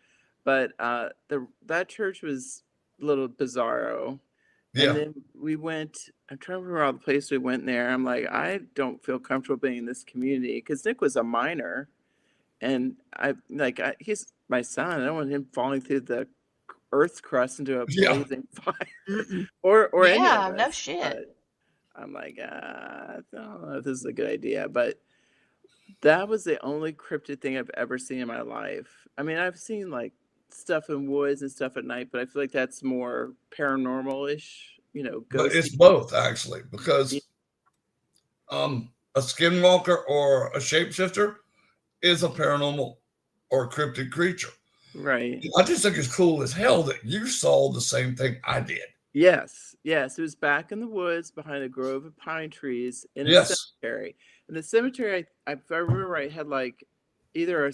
But that church was a little bizarro. Yeah. And then we went, I'm trying to remember all the places we went there. I'm like, I don't feel comfortable being in this community because Nick was a minor. And he's my son. I don't want him falling through the earth's crust into a blazing fire. or any of us. No shit. But I'm like, I don't know if this is a good idea. But that was the only cryptid thing I've ever seen in my life. I mean, I've seen like stuff in woods and stuff at night, but I feel like that's more paranormal-ish, But it's both, actually, because a skinwalker or a shapeshifter is a paranormal or a cryptid creature. Right. I just think it's cool as hell that you saw the same thing I did. Yes. Yes. It was back in the woods behind a grove of pine trees in a Yes. cemetery. And the cemetery, if I remember right, had like either a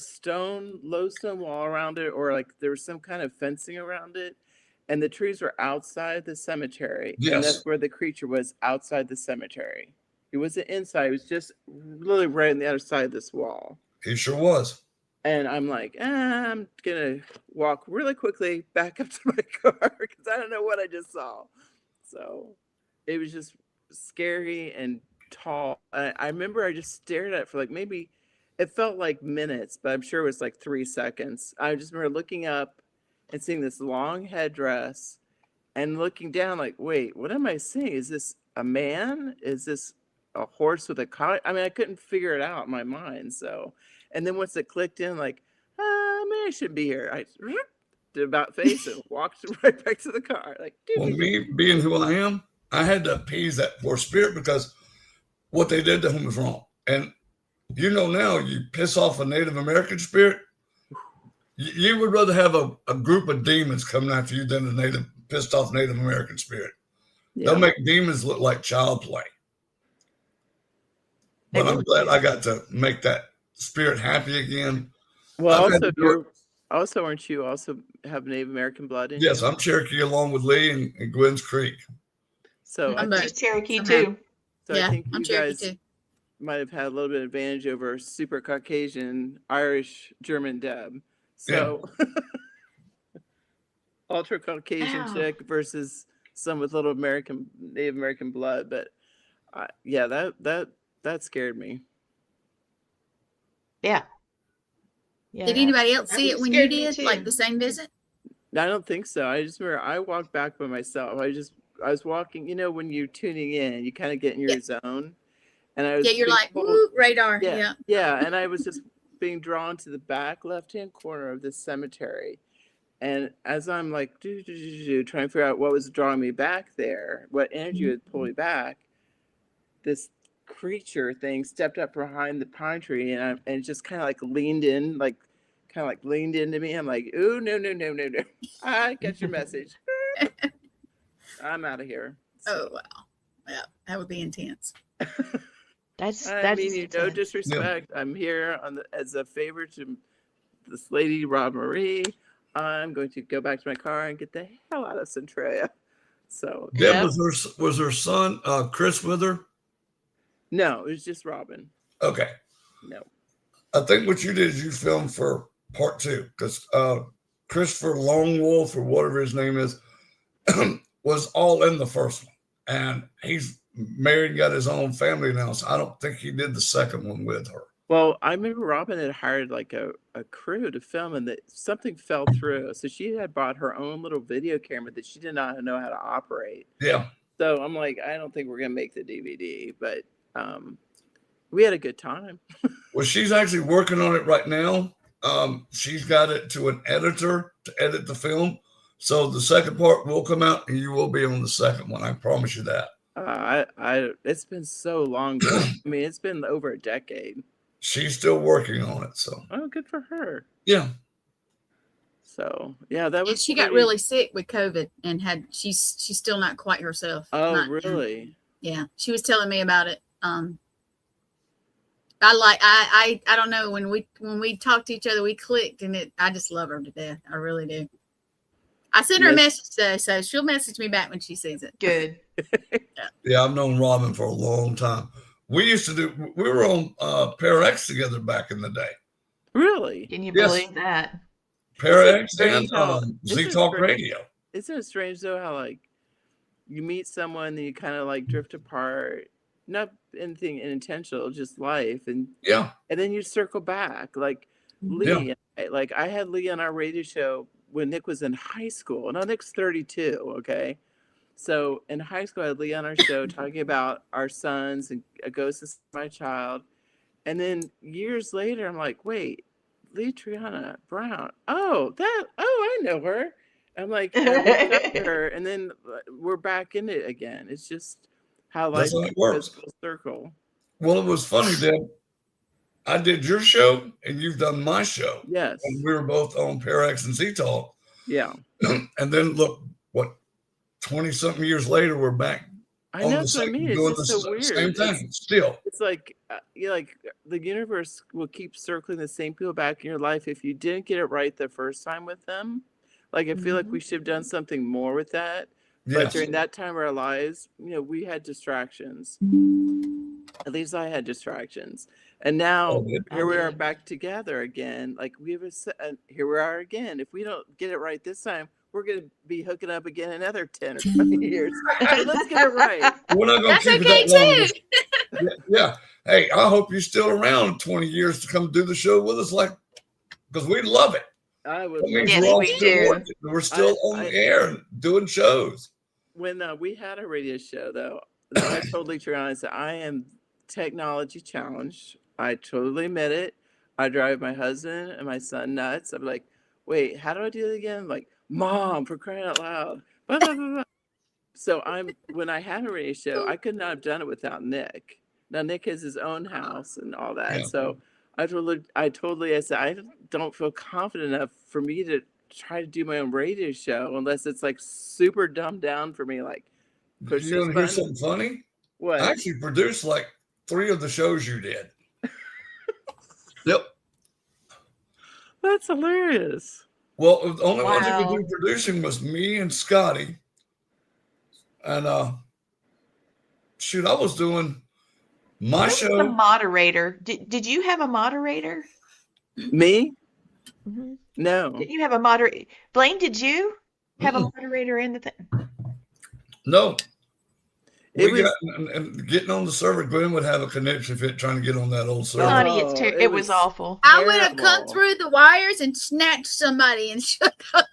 low stone wall around it, or like there was some kind of fencing around it. And the trees were outside the cemetery. And Yes. that's where the creature was, outside the cemetery. It wasn't inside. It was just literally right on the other side of this wall. He sure was. And I'm like, I'm going to walk really quickly back up to my car because I don't know what I just saw. So it was just scary and tall. I remember I just stared at it for like maybe, it felt like minutes, but I'm sure it was like 3 seconds. I just remember looking up and seeing this long headdress and looking down like, wait, what am I seeing? Is this a man? Is this a horse with a collar? I mean, I couldn't figure it out in my mind. So, and then once it clicked in, like, maybe I should be here. I did about face and walked right back to the car. Like, Well, me being who I am, I had to appease that poor spirit because what they did to him was wrong. And you know, now you piss off a Native American spirit, you would rather have a group of demons coming after you than a pissed off Native American spirit. Yeah. They'll make demons look like child play. But I'm glad I got to make that spirit happy again. Well, also, aren't you also have Native American blood in you? Yes, I'm Cherokee along with Lee and Gwen's Creek. So I'm She's Cherokee somehow. too. Yeah, I think I'm you Cherokee guys too. might have had a little bit of advantage over super Caucasian, Irish, German Deb. So ultra Caucasian Wow. chick versus some with little Native American blood. But yeah, that scared me. Yeah. Yeah. Did anybody else That see it one when you scared me did? too. Like the same visit? I don't think so. I just remember I walked back by myself. I was walking, when you're tuning in, you kind of get in your zone. And I was Yeah, you're being like, pulled- woo, radar. Yeah, Yeah. yeah. And I was just being drawn to the back left-hand corner of this cemetery. And as I'm like, trying to figure out what was drawing me back there, what energy would pull me back, this creature thing stepped up behind the pine tree and just kind of like leaned in, leaned into me. I'm like, ooh, no. I got your message. I'm out of here. Oh, wow. Yeah, that would be intense. That's I mean, no intense. disrespect. I'm here as a favor to this lady, Rob Marie. I'm going to go back to my car and get the hell out of Centralia. So, Deb, Yep. was her son Chris with her? no, it was just Robin. Okay. No. I think what you did is you filmed for part 2 because Christopher Lone Wolf or whatever his name is was all in the first one, and he's married, got his own family now. So I don't think he did the second one with her. Well, I remember Robin had hired like a crew to film, and that something fell through. So she had bought her own little video camera that she did not know how to operate. Yeah. So I'm like, I don't think we're gonna make the DVD, but we had a good time. Well, she's actually working on it right now. She's got it to an editor to edit the film. So the second part will come out and you will be on the second one. I promise you that. It's been so long ago. I mean, it's been over a decade. She's still working on it. So, Oh, good for her. yeah. So yeah, that was. And she got pretty- really sick with COVID and she's still not quite herself. Oh, Not- really? Yeah. She was telling me about it. I don't know, when we talked to each other, we clicked, and I just love her to death. I really do. I sent her a message today, so she'll message me back when she sees it. Good. Yeah. I've known Robin for a long time. We were on ParaX together back in the day. Really? Can you Yes. believe that? ParaX strange and how- Z isn't it Talk strange- Radio. Isn't it strange though how like you meet someone, then you kind of like drift apart, not anything intentional, just life, and Yeah. then you circle back. Like Lee, like I had Lee on our radio show when Nick was in high school. Now Nick's 32, okay? So in high school, I had Lee on our show talking about our sons and a ghost is my child. And then years later, I'm like, wait, Lee Triana Brown. Oh, I know her. I'm like, I looked up to her, and then we're back in it again. It's just how life That's how it works. goes full circle. Well, it was funny, Deb. I did your show and you've done my show. Yes. And we were both on Parax and Z Talk. Yeah. And then look, what, 20 something years later, we're back. I know what I mean. It's doing just the so weird. same thing still. It's like, the universe will keep circling the same people back in your life if you didn't get it right the first time with them. Like, I feel like we should have done something more with that. But Yes. during that time of our lives, we had distractions. At least I had distractions. And now here we are back together again. Like, here we are again. If we don't get it right this time, we're going to be hooking up again another 10 or 20 years. So let's get it right. We're not going to That's keep okay it that too. long. Yeah. Hey, I hope you're still around 20 years to come do the show with us, because we love it. I would. That means Yes, we're all we still do. working. We're still on the air and doing shows. When we had a radio show, though, I totally turned on and said, I am technology challenged. I totally admit it. I drive my husband and my son nuts. I'm like, wait, how do I do it again? Like, Mom, for crying out loud. Blah, blah, blah, blah. So when I had a radio show, I could not have done it without Nick. Now Nick has his own house and all that. Yeah. So I said, I don't feel confident enough for me to try to do my own radio show unless it's like super dumbed down for me. Like, push You this want to hear button. something funny? What? I actually produced like 3 of the shows you did. Yep. That's hilarious. Well, the only ones that Wow. could do producing was me and Scotty. And shoot, I was doing my Who's the show. moderator? Did you have a moderator? Me? Mhm. No. Did you have a moderator? Blaine, did you have a moderator in the thing? No. It We was- got, and getting on the server, Glenn would have a connection fit trying to get on that old server. Honey, Oh, it it was was- awful. I would have come Terrible. through the wires and snatched somebody and shook up.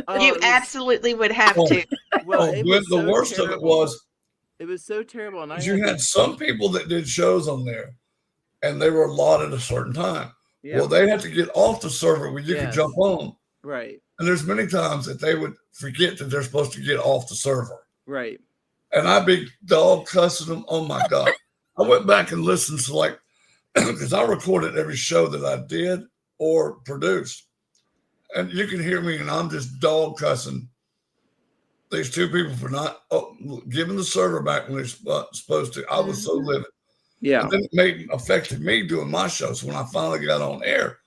Oh, You it was- absolutely would have Oh. to. well, Oh, it Glenn, was the so worst of it terrible. was It was so terrible. And you had some people that did shows on there and they were allotted a certain time. yeah, Well, they had to get off the server where you could Yes. jump on. right, And there's many times that they would forget that they're supposed to get off the server. right. And I'd be dog cussing them. Oh my God. I went back and listened to because I recorded every show that I did or produced. And you can hear me and I'm just dog cussing these 2 people for not giving the server back when they're supposed to. I was so livid. Yeah, And then it affected me doing my show. So when I finally got on air,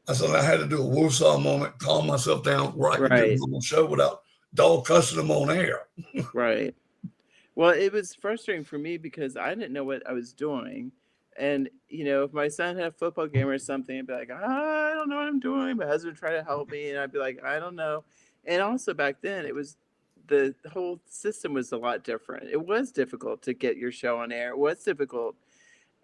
I said I had to do a woosah moment, calm myself down where I could Right. do my show without dog cussing them on air. right. Well, it was frustrating for me because I didn't know what I was doing. And, if my son had a football game or something, I'd be like, I don't know what I'm doing. My husband would try to help me, and I'd be like, I don't know. And also back then, it was the whole system was a lot different. It was difficult to get your show on air. It was difficult.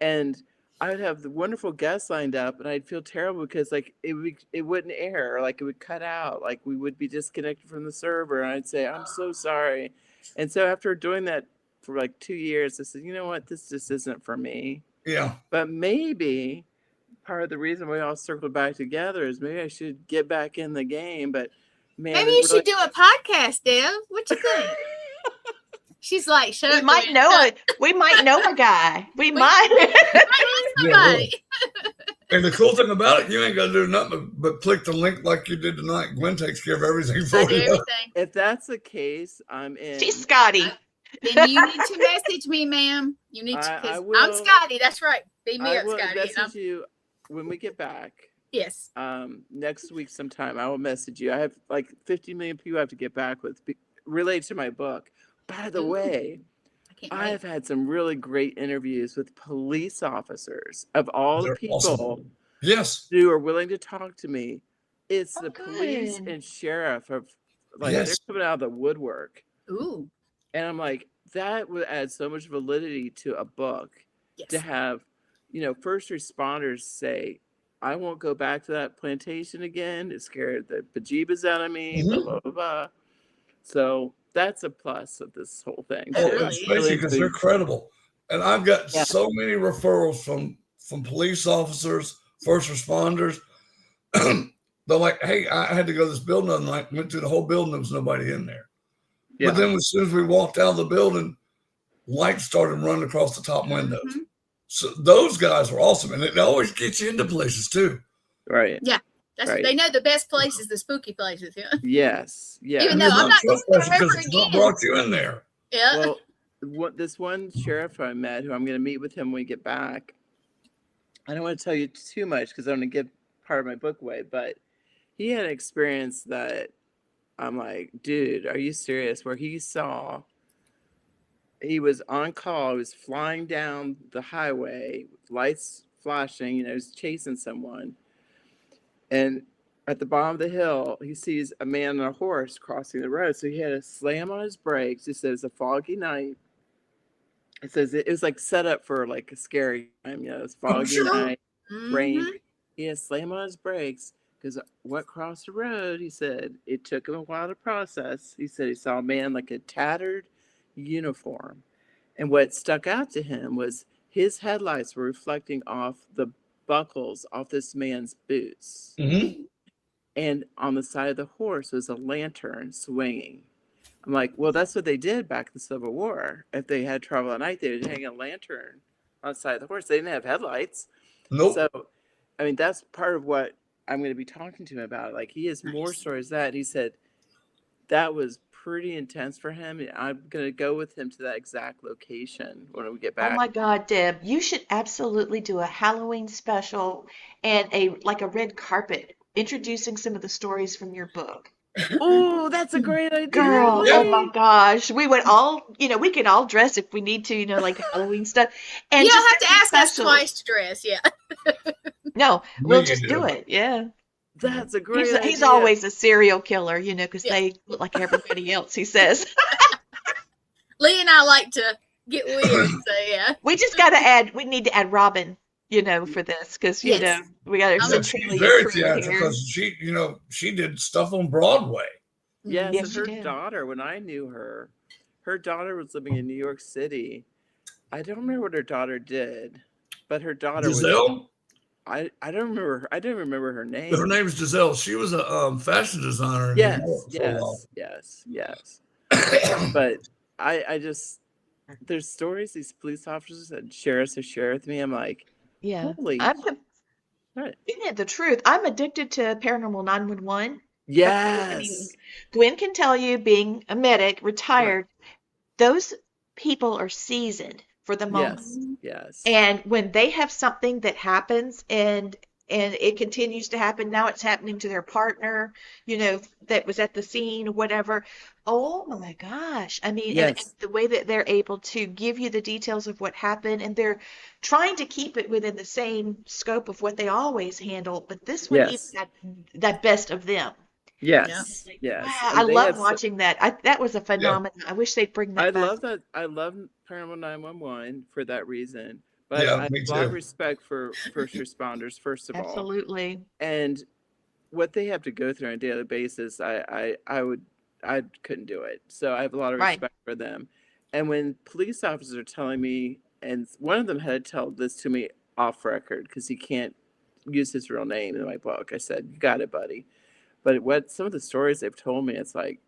And I would have the wonderful guests lined up, and I'd feel terrible because it wouldn't air, like it would cut out, like we would be disconnected from the server. And I'd say, I'm so sorry. And so after doing that for like 2 years, I said, you know what, this just isn't for me. Yeah. But maybe part of the reason we all circled back together is maybe I should get back in the game. But man, Maybe you should do a podcast, Deb. What you think? She's like, shut We up. might Glenn. know Shut it. We might know a guy. We might. up. Somebody. And the cool thing about it, you ain't got to do nothing but click the link like you did tonight. Gwen takes care of everything I for do you. everything. If that's the case, I'm in. She's Scotty. Then you need to message me, ma'am. You need to. I 'Cause will. I'm Scotty. That's right. Be me I up, will Scotty. And I'm- message you when we get back. yes. Next week sometime. I will message you. I have like 50 million people I have to get back with related to my book. By the Ooh. way, I can't I wait. have had some really great interviews with police officers of all the They're people awesome. Yes. who are willing to talk to me. It's Oh, the police good. and sheriff of they're Yes. coming out of the woodwork. Ooh. And I'm like, that would add so much validity to a book Yes. to have, first responders say, I won't go back to that plantation again. It scared the bejeebas out of me, blah, blah, blah, blah. So that's a plus of this whole thing. Oh, too. really? It's Especially because they're credible. And I've got Yeah. so many referrals from police officers, first responders. They're like, hey, I had to go to this building the other night. Went through the whole building. There was nobody in there. Yeah. But then as soon as we walked out of the building, lights started running across the top windows. Mhm. So those guys were awesome, and it always gets you into places too. Right. Yeah. That's Right. they know the best places, the spooky places. Yeah. Yes. Yeah. Even And though you're I'm not going there trespassing ever because it's what again. brought you in there. Yeah. Well, this one sheriff I met, who I'm going to meet with him when we get back. I don't want to tell you too much because I want to give part of my book away, but he had an experience that I'm like, dude, are you serious? Where he was on call, he was flying down the highway, lights flashing, he was chasing someone. And at the bottom of the hill, he sees a man on a horse crossing the road. So he had to slam on his brakes. He said it's a foggy night. It says it was like set up for like a scary time, it's foggy sure. night, rain. Mhm. He had to slam on his brakes because what crossed the road, he said, it took him a while to process. He said he saw a man like a tattered uniform. And what stuck out to him was his headlights were reflecting off the buckles off this man's boots. Mm-hmm. And on the side of the horse was a lantern swinging. I'm like, well, that's what they did back in the Civil War. If they had trouble at night, they would hang a lantern on the side of the horse. They didn't have headlights. Nope. So, I mean, that's part of what I'm going to be talking to him about. Like, he has more Nice. stories that he said that was pretty intense for him. I'm going to go with him to that exact location when we get Oh back. my God, Deb, you should absolutely do a Halloween special and a red carpet introducing some of the stories from your book. Oh, that's a great idea. Girl, Yeah. oh my gosh. We would all, we could all dress if we need to, like Halloween stuff. And You don't just have to make it ask us special. twice to dress. Yeah. No, Me we'll just either. do it. Yeah. That's a great idea. He's always a serial killer, because Yeah. they look like everybody else, he says. Lee and I like to get weird. So yeah. We need to add Robin, for this because, Yes. we got I'm our a- Yeah, Centralia she's very crew theatrical here. because she did stuff on Broadway. Yes, Yes, and she her did. daughter, when I knew her daughter was living in New York City. I don't remember what her daughter did, but her daughter was. Giselle? I don't remember. I didn't remember her name. Her name's Giselle. She was a fashion designer in New Yes, York for a while. yes. But I just there's stories these police officers and sheriffs have shared with me. I'm like, Yeah. holy Isn't shit. it the truth? I'm addicted to Paranormal 911. Yes. Gwen can tell you, being a medic, retired, those people are seasoned for the moment. Yes. And when they have something that happens and it continues to happen, now it's happening to their partner, that was at the scene or whatever. Oh my gosh. I mean, and Yes. the way that they're able to give you the details of what happened, and they're trying to keep it within the same scope of what they always handle, but this one Yes. even that best of them. Yes. Like, Yes. wow, And I they love had watching that. That was a phenomenon. I wish they'd bring that I back. love that. I love Paranormal 911 for that reason. But Yeah, I have me a lot of too. respect for first responders, first of all. Absolutely. And what they have to go through on a daily basis, I couldn't do it. So I have a lot of Right. respect for them. And when police officers are telling me, and one of them had to tell this to me off record because he can't use his real name in my book. I said, "You got it, buddy." But what some of the stories they've told me, it's like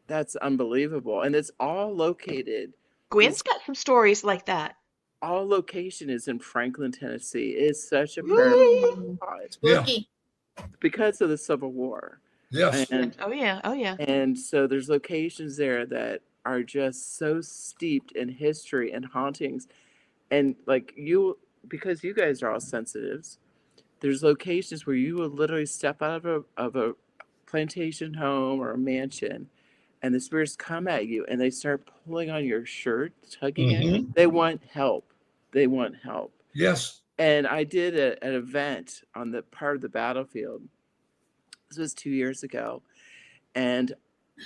that's unbelievable, and it's all located. Gwen's got some stories like that. All location is in Franklin, Tennessee. It's such a Woo! spot Spooky. because of the Civil War. Yes. And Oh yeah. Oh yeah. and so there's locations there that are just so steeped in history and hauntings. And like because you guys are all sensitives, there's locations where you will literally step out of a plantation home or a mansion, and the spirits come at you and they start pulling on your shirt, tugging at you. They want help. They want help. Yes. And I did an event on the part of the battlefield. This was 2 years ago. And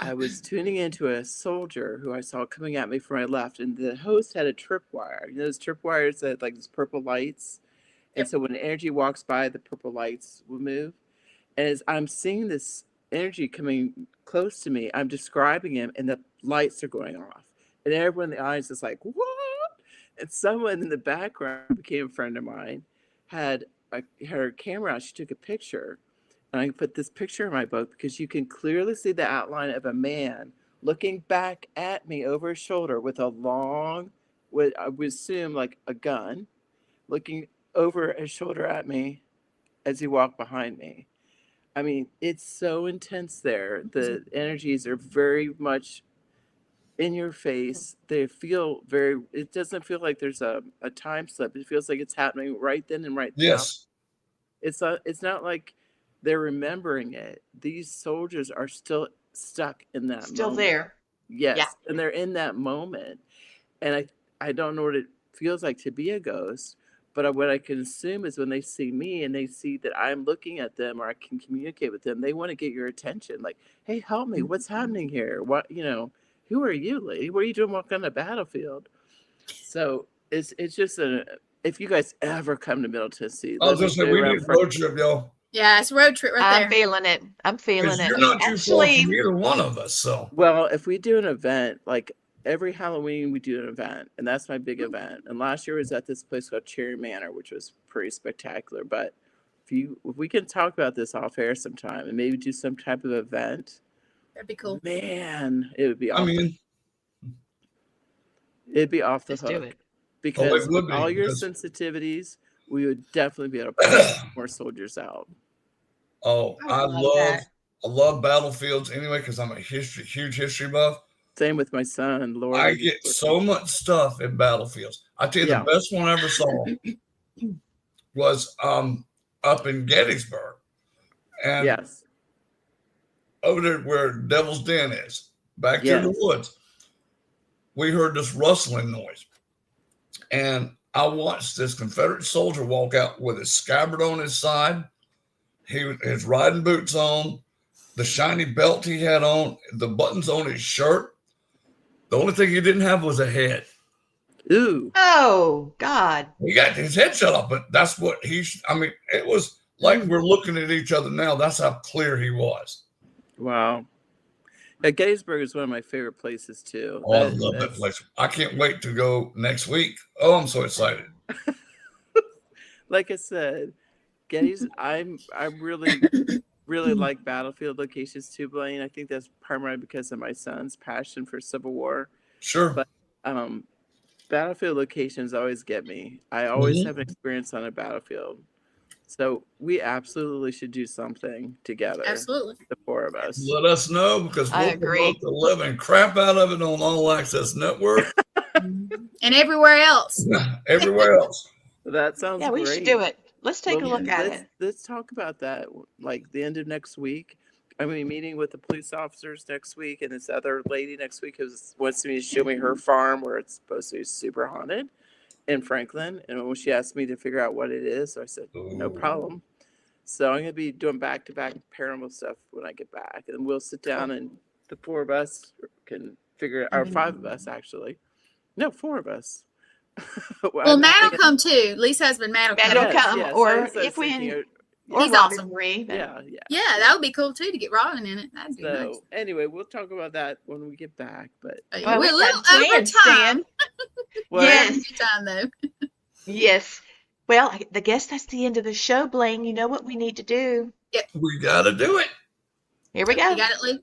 I was tuning into a soldier who I saw coming at me from my left. And the host had a tripwire. You know those tripwires that like these purple lights? And so when energy walks by, the purple lights will move. And as I'm seeing this energy coming close to me, I'm describing him, and the lights are going off. And everyone in the audience is like, what? And someone in the background became a friend of mine, had her camera out. She took a picture. And I put this picture in my book because you can clearly see the outline of a man looking back at me over his shoulder with a long what I would assume like a gun, looking over his shoulder at me as he walked behind me. I mean, it's so intense there. The energies are very much in your face. They feel very, it doesn't feel like there's a time slip. It feels like it's happening right then and right now. Yes. It's not like they're remembering it. These soldiers are still stuck in that Still moment. there. Yes. Yeah. And they're in that moment. And I don't know what it feels like to be a ghost, but what I can assume is when they see me and they see that I'm looking at them or I can communicate with them, they want to get your attention. Like, hey, help me. What's happening here? What, who are you, lady? What are you doing walking on the battlefield? So it's just if you guys ever come to Middle Tennessee, I was going to say, we need a road trip, y'all. Yeah, it's a road trip right I'm there. feeling it. I'm feeling Because it. you're not too far Actually, from either one of us, so. Well, if we do an event, like every Halloween, we do an event, and that's my big event. And last year was at this place called Cherry Manor, which was pretty spectacular. But if we can talk about this off air sometime and maybe do some type of event, That'd be cool. man, it would be I mean, it'd be off the let's hook do it. because would with be, all your because- sensitivities, we would definitely be able to push more soldiers out. oh, I I love love that. I love battlefields anyway because I'm a huge history buff. Same with my son, Lord. I get so much stuff in battlefields. I tell you, Yeah. the best one I ever saw was up in Gettysburg, and Yes. over there where Devil's Den is, back there in the Yes. woods. We heard this rustling noise, and I watched this Confederate soldier walk out with his scabbard on his side, his riding boots on, the shiny belt he had on, the buttons on his shirt. The only thing he didn't have was a head. Ooh. Oh, God. He got his head shut off, but that's what it was like we're looking at each other now. That's how clear he was. Wow. Yeah, Gettysburg is one of my favorite places too. Oh, I love that place. I can't wait to go next week. Oh, I'm so excited. Like I said, I really like battlefield locations too, Blaine. I think that's primarily because of my son's passion for Civil War. Sure. But battlefield locations always get me. I always Mhm. have an experience on a battlefield. So we absolutely should do something together. Absolutely. The four of us. Let us know because I we'll agree. promote the living crap out of it on All Access Network, And everywhere else. everywhere else. That sounds Yeah, great. we should do it. Let's take Well, a look at it. Let's talk about that like the end of next week. I'm going to be meeting with the police officers next week, and this other lady next week who wants me to show me her farm where it's supposed to be super haunted in Franklin. And when she asked me to figure out what it is, so I said, no Ooh. problem. So I'm going to be doing back-to-back paranormal stuff when I get back. And we'll sit down and the four of us can figure it, or five of us actually. No, four of us. Well, Matt will come too. Lee's husband, Matt will Matt come. will come, I or was if we- thinking, Or He's Robin awesome. Marie. but- yeah. Yeah, that would be cool too to get Robin in it. That'd be So nice. anyway, we'll talk about that when we get back. But Well, We're a we've little got over plans, time. Stan. well, Yes. Time though. Yes. Well, I guess that's the end of the show, Blaine. You know what we need to do. We got to do it. Here we go. You got it, Lee?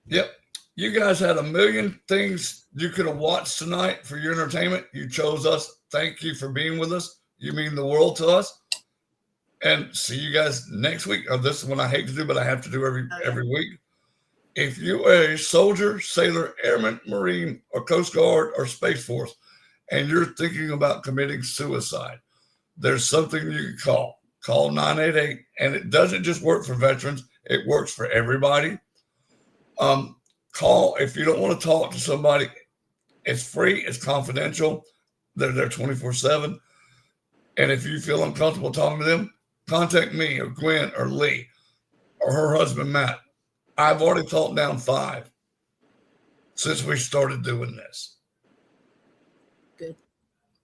Yep. You guys had a million things you could have watched tonight for your entertainment. You chose us. Thank you for being with us. You mean the world to us. And see you guys next week. This is one I hate to do, but I have to do every week. If you are a soldier, sailor, airman, Marine, or Coast Guard, or Space Force, and you're thinking about committing suicide, there's something you can call. Call 988. And it doesn't just work for veterans. It works for everybody. Call if you don't want to talk to somebody. It's free. It's confidential. They're there 24/7. And if you feel uncomfortable talking to them, contact me or Gwen or Lee or her husband, Matt. I've already talked down 5 since we started doing this.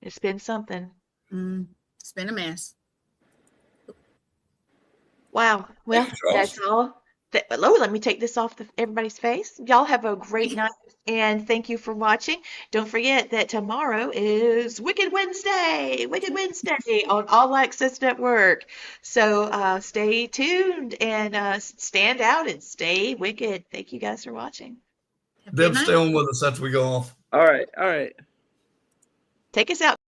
It's been something. It's been a mess. Wow. Well, Thanks, Charles. that's all. Let me take this off everybody's face. Y'all have a great night, and thank you for watching. Don't forget that tomorrow is Wicked Wednesday on All Access Network. So stay tuned and stand out and stay wicked. Thank you guys for watching. Have a good Deb, night. stay on with us after we go off. all right. Take us out.